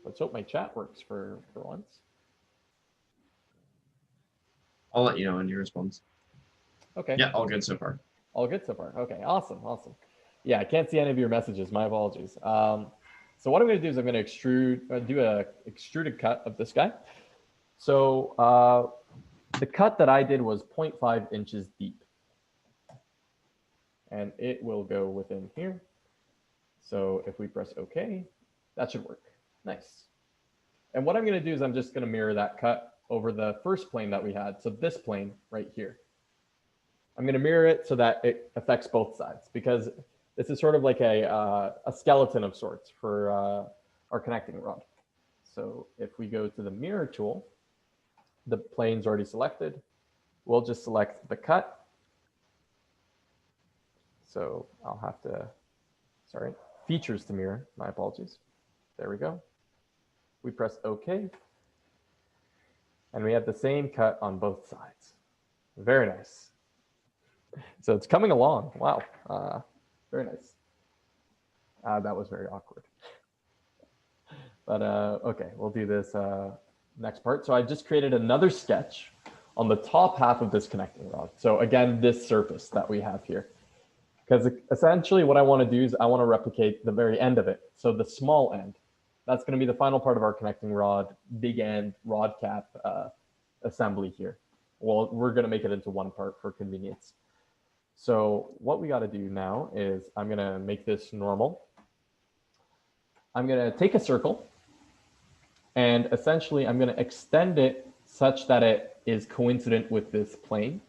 Let's hope my chat works for once. I'll let you know in your response. Okay. Yeah, all good so far. All good so far. Okay, awesome. Yeah, I can't see any of your messages. My apologies. So what I'm going to do is I'm going to do a extruded cut of this guy. So the cut that I did was 0.5 inches deep. And it will go within here. So if we press OK, that should work. Nice. And what I'm going to do is I'm just going to mirror that cut over the first plane that we had. So this plane right here. I'm going to mirror it so that it affects both sides, because this is sort of like a skeleton of sorts for our connecting rod. So if we go to the mirror tool, the plane's already selected. We'll just select the cut. So I'll have to, sorry, features to mirror, my apologies. There we go. We press OK. And we have the same cut on both sides. Very nice. So it's coming along. Wow. Very nice. That was very awkward. But okay, we'll do this next part. So I just created another sketch on the top half of this connecting rod. So again, this surface that we have here. Because essentially what I want to do is I want to replicate the very end of it. So the small end, that's going to be the final part of our connecting rod, big end rod cap assembly here. Well, we're going to make it into one part for convenience. So what we got to do now is I'm going to make this normal. I'm going to take a circle and essentially I'm going to extend it such that it is coincident with this plane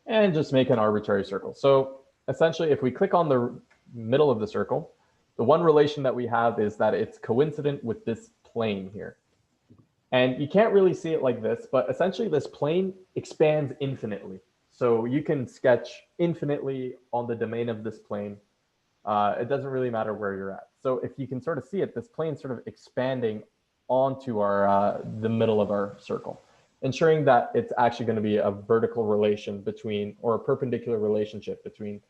and just make an arbitrary circle. So essentially if we click on the middle of the circle, the one relation that we have is that it's coincident with this plane here. And you can't really see it like this, but essentially this plane expands infinitely. So you can sketch infinitely on the domain of this plane. It doesn't really matter where you're at. So if you can sort of see it, this plane sort of expanding onto our the middle of our circle. ensuring that it's actually going to be a vertical relation between, or a perpendicular relationship between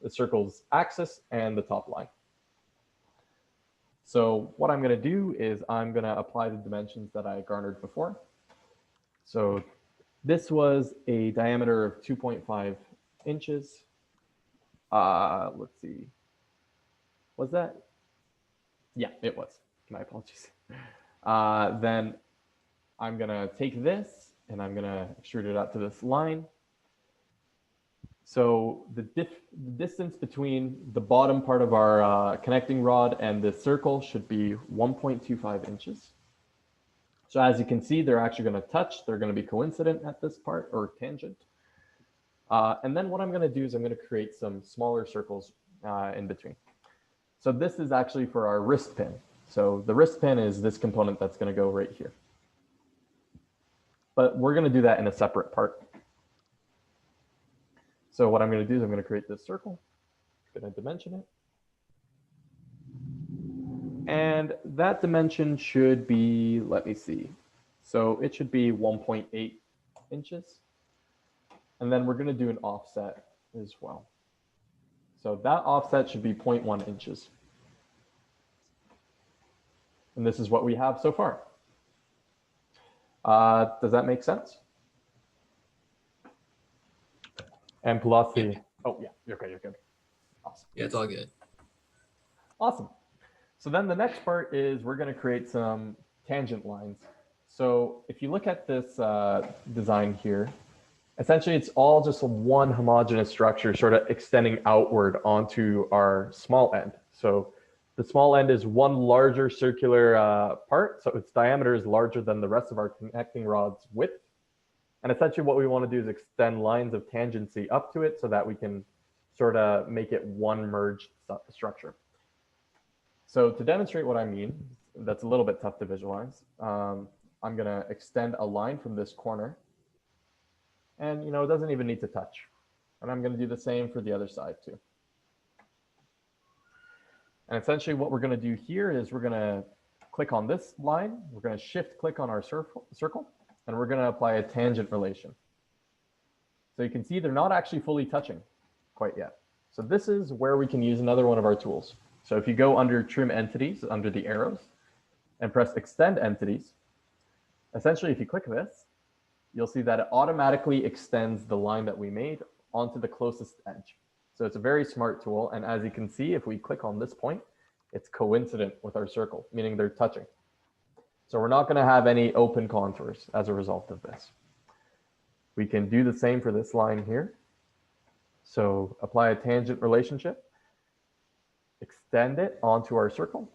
the circle's axis and the top line. So what I'm going to do is I'm going to apply the dimensions that I garnered before. So this was a diameter of 2.5 inches. Let's see. Was that? Yeah, it was. My apologies. Then I'm going to take this and I'm going to extrude it out to this line. So the distance between the bottom part of our connecting rod and the circle should be 1.25 inches. So as you can see, they're actually going to touch. They're going to be coincident at this part, or tangent. And then what I'm going to do is I'm going to create some smaller circles in between. So this is actually for our wrist pin. So the wrist pin is this component that's going to go right here. But we're going to do that in a separate part. So what I'm going to do is I'm going to create this circle. I'm going to dimension it. And that dimension should be, let me see. So it should be 1.8 inches. And then we're going to do an offset as well. So that offset should be 0.1 inches. And this is what we have so far. Does that make sense? And plus the, oh yeah, you're okay, you're good. Awesome. Yeah, it's all good. Awesome. So then the next part is we're going to create some tangent lines. So if you look at this design here, essentially it's all just one homogeneous structure sort of extending outward onto our small end. So the small end is one larger circular part, so its diameter is larger than the rest of our connecting rod's width. And essentially what we want to do is extend lines of tangency up to it so that we can sort of make it one merged structure. So to demonstrate what I mean, that's a little bit tough to visualize. I'm going to extend a line from this corner. And it doesn't even need to touch. And I'm going to do the same for the other side too. And essentially what we're going to do here is we're going to click on this line. We're going to shift click on our circle. And we're going to apply a tangent relation. So you can see they're not actually fully touching quite yet. So this is where we can use another one of our tools. So if you go under trim entities, under the arrows, and press extend entities, essentially if you click this, you'll see that it automatically extends the line that we made onto the closest edge. So it's a very smart tool. And as you can see, if we click on this point, it's coincident with our circle, meaning they're touching. So we're not going to have any open contours as a result of this. We can do the same for this line here. So apply a tangent relationship, extend it onto our circle,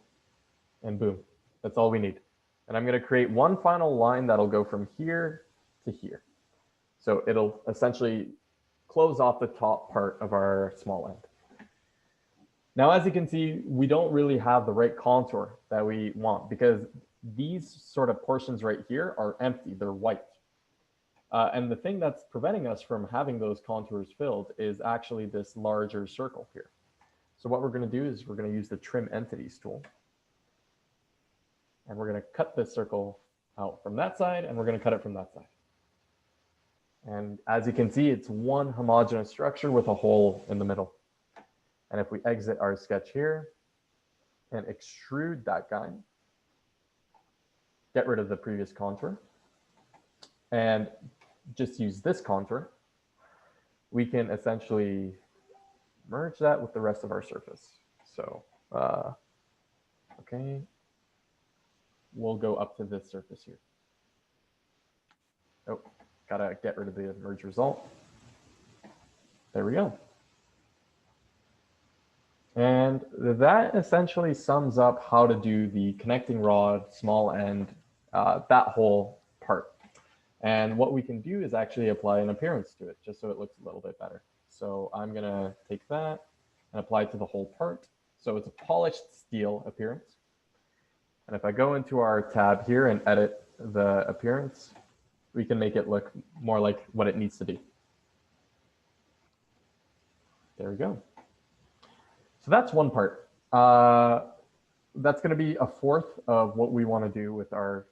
and boom, that's all we need. And I'm going to create one final line that'll go from here to here. So it'll essentially close off the top part of our small end. Now, as you can see, we don't really have the right contour that we want because these sort of portions right here are empty, they're white. And the thing that's preventing us from having those contours filled is actually this larger circle here. So what we're going to do is we're going to use the trim entities tool. And we're going to cut this circle out from that side, and we're going to cut it from that side. And as you can see, it's one homogeneous structure with a hole in the middle. And if we exit our sketch here and extrude that guy, get rid of the previous contour, and just use this contour, we can essentially merge that with the rest of our surface. So, okay, we'll go up to this surface here. Oh, gotta get rid of the merge result. There we go. And that essentially sums up how to do the connecting rod, small end, that whole part. And what we can do is actually apply an appearance to it, just so it looks a little bit better. So I'm going to take that and apply it to the whole part. So it's a polished steel appearance. And if I go into our tab here and edit the appearance, we can make it look more like what it needs to be. There we go. So that's one part. That's going to be a fourth of what we want to do with our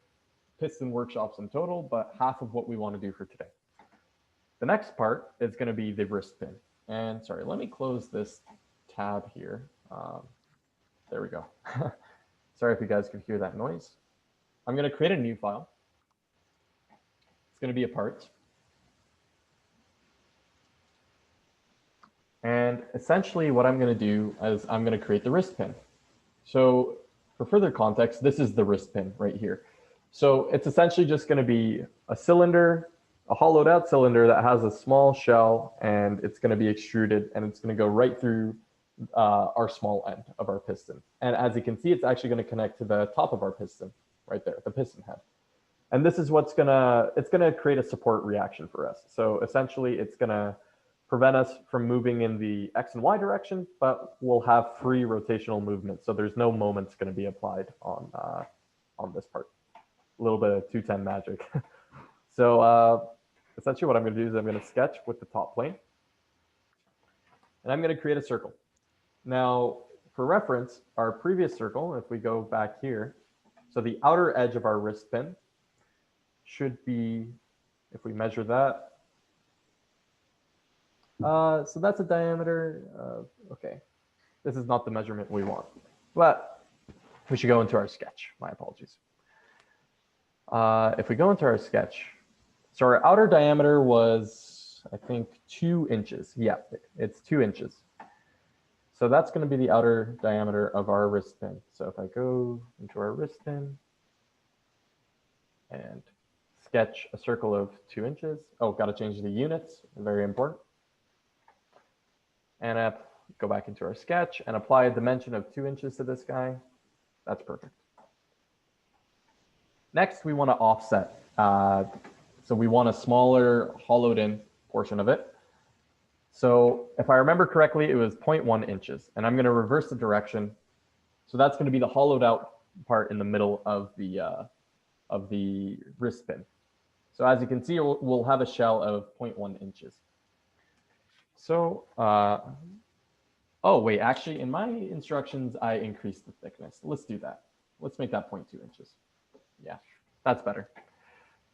piston workshops in total, but half of what we want to do for today. The next part is going to be the wrist pin. And sorry, let me close this tab here. There we go. Sorry if you guys could hear that noise. I'm going to create a new file. It's going to be a part. And essentially what I'm going to do is I'm going to create the wrist pin. So for further context, this is the wrist pin right here. So it's essentially just going to be a cylinder, a hollowed out cylinder that has a small shell, and it's going to be extruded, and it's going to go right through our small end of our piston. And as you can see, it's actually going to connect to the top of our piston right there, the piston head. And this is what's it's going to create a support reaction for us. So essentially it's going to prevent us from moving in the X and Y direction, but we'll have free rotational movement. So there's no moments going to be applied on this part. A little bit of 210 magic. So essentially what I'm going to do is I'm going to sketch with the top plane, and I'm going to create a circle. Now, for reference, our previous circle, if we go back here, so the outer edge of our wrist pin should be, if we measure that, so that's a diameter of, okay, this is not the measurement we want, but we should go into our sketch. My apologies. If we go into our sketch, so our outer diameter was, I think, 2 inches. Yeah, it's 2 inches. So that's going to be the outer diameter of our wrist pin. So if I go into our wrist pin and sketch a circle of 2 inches. Oh, got to change the units. Very important. And go back into our sketch and apply a dimension of 2 inches to this guy. That's perfect. Next, we want to offset. So we want a smaller hollowed in portion of it. So if I remember correctly, it was 0.1 inches. And I'm going to reverse the direction. So that's going to be the hollowed out part in the middle of the wrist pin. So as you can see, we'll have a shell of 0.1 inches. So, oh, wait, actually, in my instructions, I increased the thickness. Let's do that. Let's make that 0.2 inches. Yeah, that's better.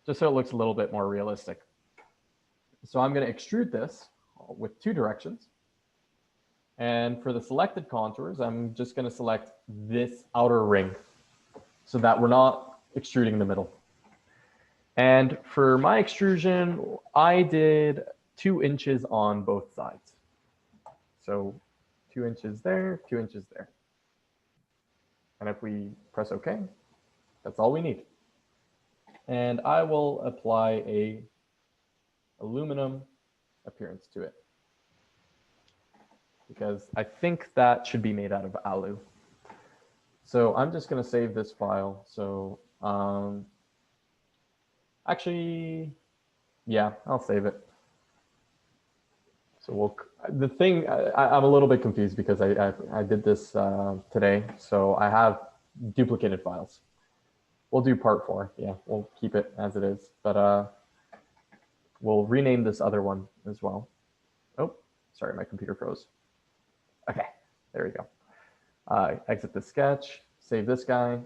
Just so it looks a little bit more realistic. So I'm going to extrude this with 2 directions. And for the selected contours, I'm just going to select this outer ring so that we're not extruding the middle. And for my extrusion, I did 2 inches on both sides. So 2 inches there, 2 inches there. And if we press OK, that's all we need. And I will apply a aluminum appearance to it, because I think that should be made out of alu. So I'm just going to save this file. So actually, yeah, I'll save it. So the thing, I'm a little bit confused because I did this today. So I have duplicated files. We'll do part 4. Yeah, we'll keep it as it is. But we'll rename this other one as well. Oh, sorry, my computer froze. Okay, there we go. Exit the sketch, save this guy.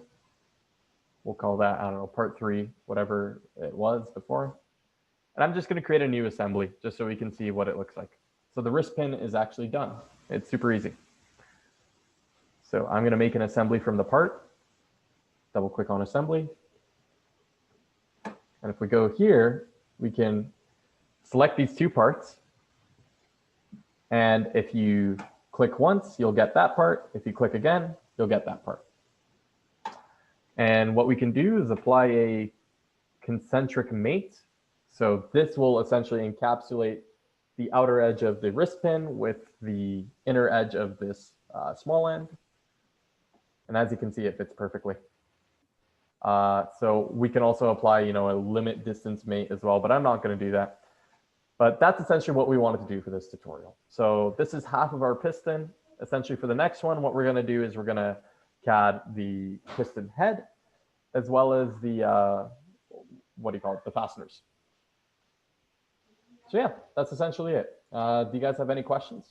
We'll call that, I don't know, part 3, whatever it was before. And I'm just going to create a new assembly just so we can see what it looks like. So the wrist pin is actually done. It's super easy. So I'm going to make an assembly from the part. Double click on assembly. And if we go here, we can select these 2 parts. And if you click once, you'll get that part. If you click again, you'll get that part. And what we can do is apply a concentric mate. So this will essentially encapsulate the outer edge of the wrist pin with the inner edge of this small end. And as you can see, it fits perfectly. So we can also apply, a limit distance mate as well, but I'm not going to do that. But that's essentially what we wanted to do for this tutorial. So this is half of our piston. Essentially for the next one, what we're going to do is we're going to CAD the piston head as well as the, the fasteners. So yeah, that's essentially it. Do you guys have any questions?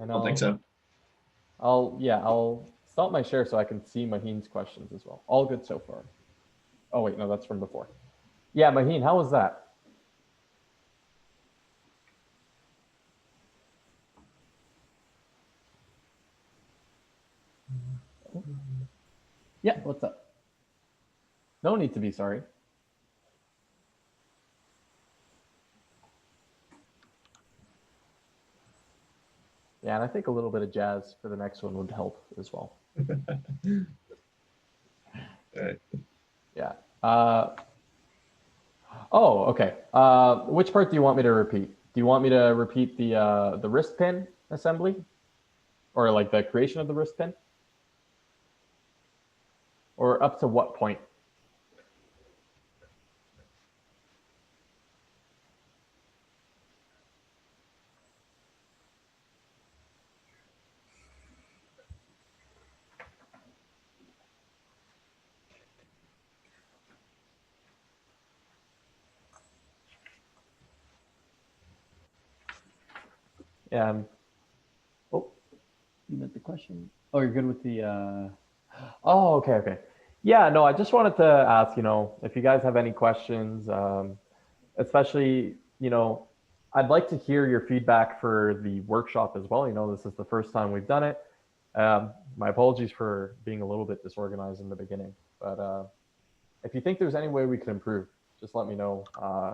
And I don't think so. I'll stop my share so I can see Maheen's questions as well. All good so far. Oh wait, no, that's from before. Yeah, Maheen, how was that? Yeah, what's up? No need to be sorry. Yeah, and I think a little bit of jazz for the next one would help as well. Right. Yeah. Oh, okay. Which part do you want me to repeat? Do you want me to repeat the wrist pin assembly, or like the creation of the wrist pin, or up to what point? Yeah. Oh, you meant the question? Oh, you're good with the. Oh, okay, okay. Yeah, no, I just wanted to ask, if you guys have any questions, especially, I'd like to hear your feedback for the workshop as well. This is the first time we've done it. My apologies for being a little bit disorganized in the beginning, but if you think there's any way we can improve, just let me know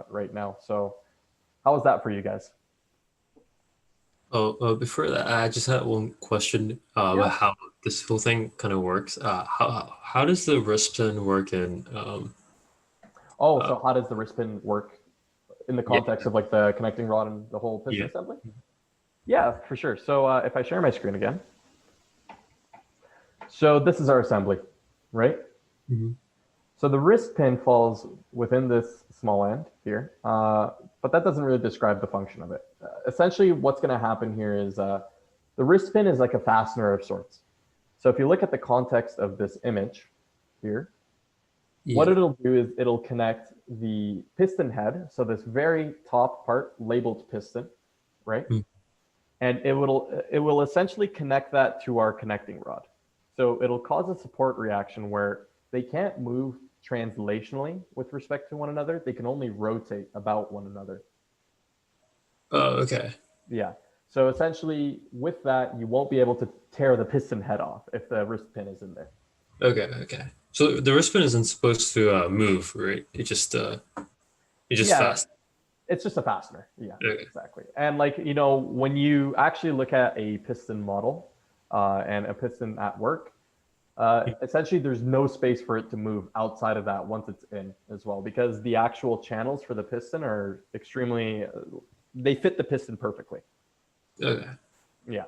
right now. So how was that for you guys? Oh, before that, I just had one question about how this whole thing kind of works. How does the wrist pin work in? So how does the wrist pin work in the context of like the connecting rod and the whole piston assembly? Yeah, for sure. So if I share my screen again, so this is our assembly, right? Mm-hmm. So the wrist pin falls within this small end here, but that doesn't really describe the function of it. Essentially, what's going to happen here is the wrist pin is like a fastener of sorts. So if you look at the context of this image here, what it'll do is it'll connect the piston head, so this very top part labeled piston, right? Mm. And it will essentially connect that to our connecting rod. So it'll cause a support reaction where they can't move translationally with respect to one another. They can only rotate about one another. Oh, okay. Yeah. So essentially, with that, you won't be able to tear the piston head off if the wrist pin is in there. Okay. So the wrist pin isn't supposed to move, right? It just fast. It's just a fastener. Yeah, Okay. exactly. And when you actually look at a piston model and a piston at work, essentially there's no space for it to move outside of that once it's in as well, because the actual channels for the piston are extremely, they fit the piston perfectly. Okay. Yeah.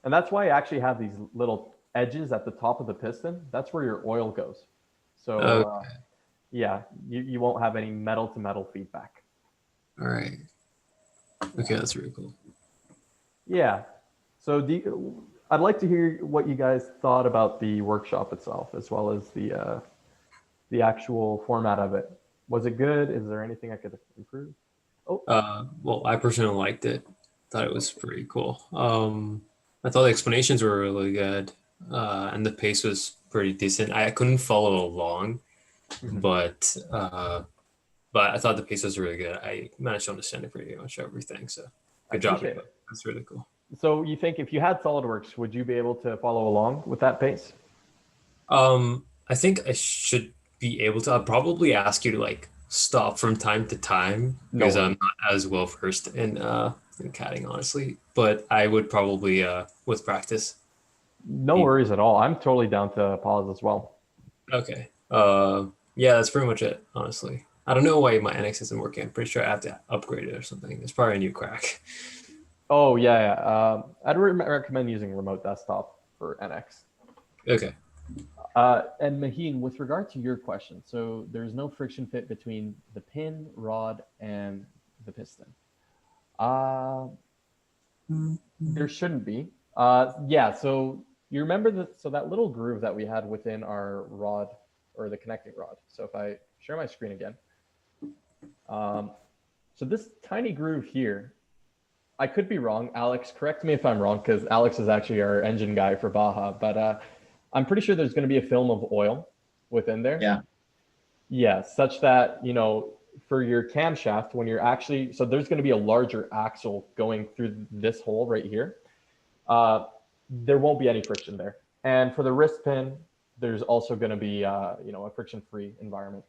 And that's why I actually have these little edges at the top of the piston. That's where your oil goes. So you won't have any metal to metal feedback. All right. Okay, that's really cool. Yeah. So I'd like to hear what you guys thought about the workshop itself, as well as the actual format of it. Was it good? Is there anything I could improve? Well, I personally liked it. Thought it was pretty cool. I thought the explanations were really good, and the pace was pretty decent. I couldn't follow along, but I thought the pace was really good. I managed to understand pretty much everything. So good job. That's really cool. So you think if you had SolidWorks, would you be able to follow along with that pace? I think I should be able to. I'll probably ask you to like stop from time to time because I'm not as well versed in CADing, honestly. But I would probably with practice. No worries at all. I'm totally down to pause as well. Okay. Yeah, that's pretty much it, honestly. I don't know why my NX isn't working. I'm pretty sure I have to upgrade it or something. It's probably a new crack. Oh, yeah. I'd recommend using remote desktop for NX. Okay. And Maheen, with regard to your question, so there's no friction fit between the pin, rod, and the piston. There shouldn't be. So you remember that little groove that we had within our rod, or the connecting rod. So if I share my screen again, so this tiny groove here, I could be wrong. Alex, correct me if I'm wrong, because Alex is actually our engine guy for Baja. But I'm pretty sure there's going to be a film of oil within there. Yeah. Yeah, such that, for your camshaft, when you're actually, so there's going to be a larger axle going through this hole right here. There won't be any friction there. And for the wrist pin, there's also going to be, a friction-free environment.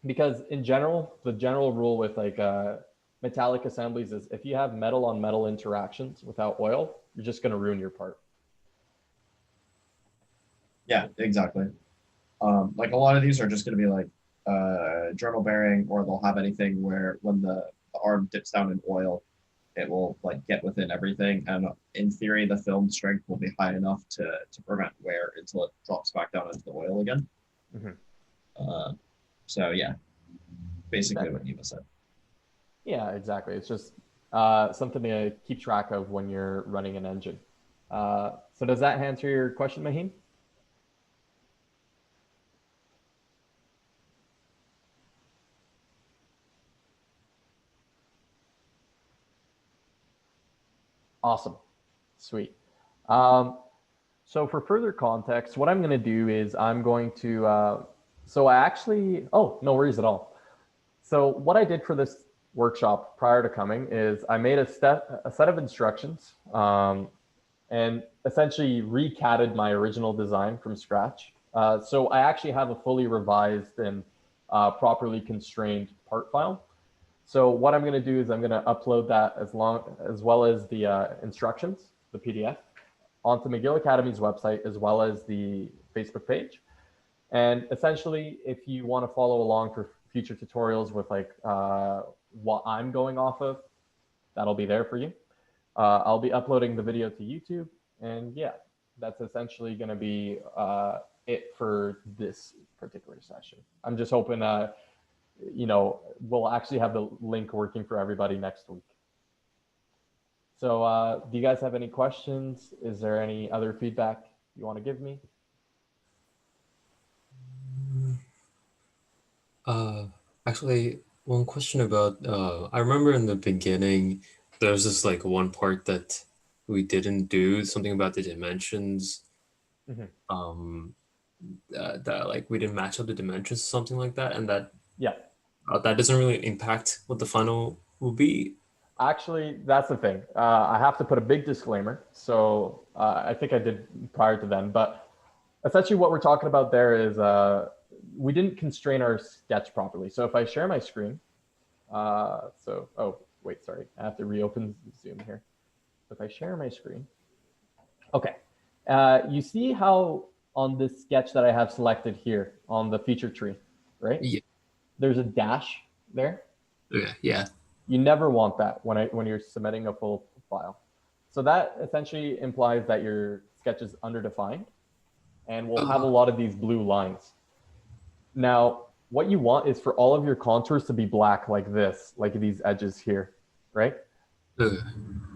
Because in general, the general rule with like metallic assemblies is if you have metal on metal interactions without oil, you're just going to ruin your part. Yeah, exactly. Like a lot of these are just going to be like journal bearing, or they'll have anything where when the arm dips down in oil, it will like get within everything. And in theory, the film strength will be high enough to prevent wear until it drops back down into the oil again. Mm-hmm. So yeah, basically what Neva said. Yeah, exactly. It's just something to keep track of when you're running an engine. So does that answer your question, Maheen? Awesome. Sweet. So for further context, what I'm going to do is I'm going to, oh, no worries at all. So what I did for this workshop prior to coming is I made a set of instructions and essentially recatted my original design from scratch. So I actually have a fully revised and properly constrained part file. So what I'm going to do is I'm going to upload that as well as the instructions, the PDF, onto McGill Academy's website, as well as the Facebook page. And essentially, if you want to follow along for future tutorials with like what I'm going off of, that'll be there for you. I'll be uploading the video to YouTube. And yeah, that's essentially going to be it for this particular session. I'm just hoping, we'll actually have the link working for everybody next week. So do you guys have any questions? Is there any other feedback you want to give me? Actually, one question about, I remember in the beginning, there's this like one part that we didn't do, something about the dimensions. Mm-hmm. That like we didn't match up the dimensions, something like that, and that Yeah. That doesn't really impact what the final will be. Actually, that's the thing. I have to put a big disclaimer. So I think I did prior to then, but essentially what we're talking about there is we didn't constrain our sketch properly. So if I share my screen, oh, wait, sorry. I have to reopen Zoom here. If I share my screen, okay. You see how on this sketch that I have selected here on the feature tree, right? Yeah. There's a dash there. Yeah. You never want that when you're submitting a full file. So that essentially implies that your sketch is underdefined and will have a lot of these blue lines. Now, what you want is for all of your contours to be black like this, like these edges here, right?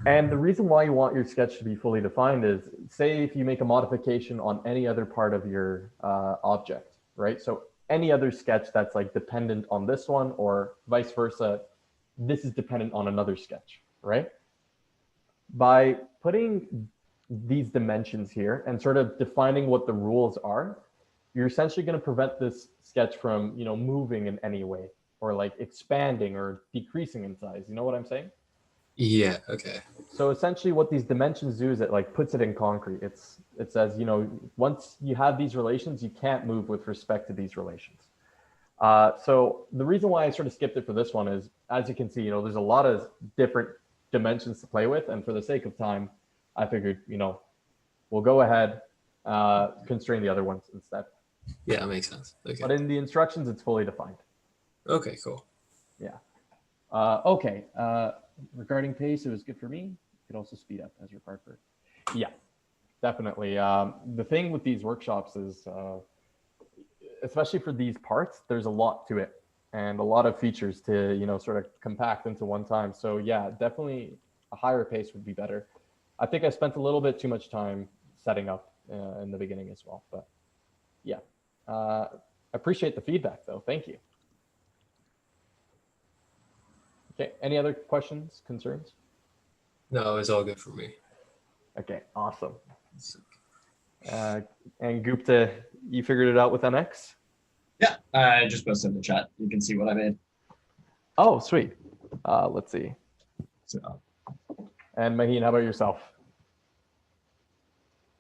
And the reason why you want your sketch to be fully defined is, say if you make a modification on any other part of your object, right? So any other sketch that's like dependent on this one or vice versa, this is dependent on another sketch, right? By putting these dimensions here and sort of defining what the rules are, you're essentially going to prevent this sketch from, moving in any way or like expanding or decreasing in size. You know what I'm saying? Yeah. Okay. So essentially what these dimensions do is it like puts it in concrete. It says, once you have these relations, you can't move with respect to these relations. So the reason why I sort of skipped it for this one is, as you can see, there's a lot of different dimensions to play with. And for the sake of time, I figured, we'll go ahead, constrain the other ones instead. Yeah, that makes sense. Okay. But in the instructions, it's fully defined. Okay, cool. Yeah. Okay. Regarding pace, it was good for me. You could also speed up as required for. Yeah, definitely. The thing with these workshops is, especially for these parts, there's a lot to it and a lot of features to, sort of compact into one time. So yeah, definitely a higher pace would be better. I think I spent a little bit too much time setting up in the beginning as well, but yeah. I appreciate the feedback though. Thank you. Okay, any other questions, concerns? No, it's all good for me. Okay, awesome. And Gupta, you figured it out with NX? Yeah, I just posted in the chat. You can see what I made. Oh, sweet. Let's see. So And Maheen, how about yourself?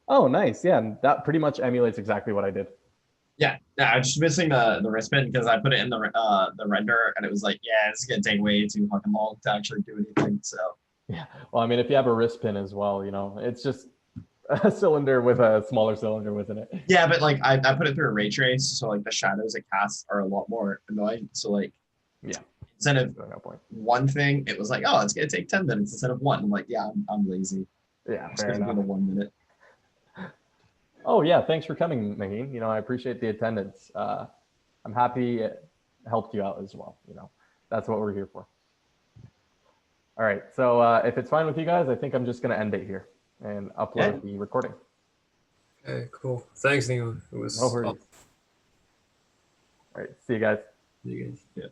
Oh, nice. Yeah, and that pretty much emulates exactly what I did. yeah, I'm just missing the wristband because I put it in the render and it was like, yeah, this is gonna take way too fucking long to actually do anything. So Yeah. Well, I mean, if you have a wrist pin as well, it's just a cylinder with a smaller cylinder within it. yeah, but like I put it through a ray trace, so like the shadows it casts are a lot more annoying. So like Yeah. instead of No point. one thing, it was like, oh, it's gonna take 10 minutes instead of one. I'm like, yeah, I'm lazy. Yeah, I'm just fair gonna do enough. the 1 minute. Oh, yeah. Thanks for coming, Maheen. I appreciate the attendance. I'm happy it helped you out as well. That's what we're here for. All right. So if it's fine with you guys, I think I'm just going to end it here and upload the recording. Okay, cool. Thanks, Neil. It was No worries. awesome. All right. See you guys. You guys. Yeah.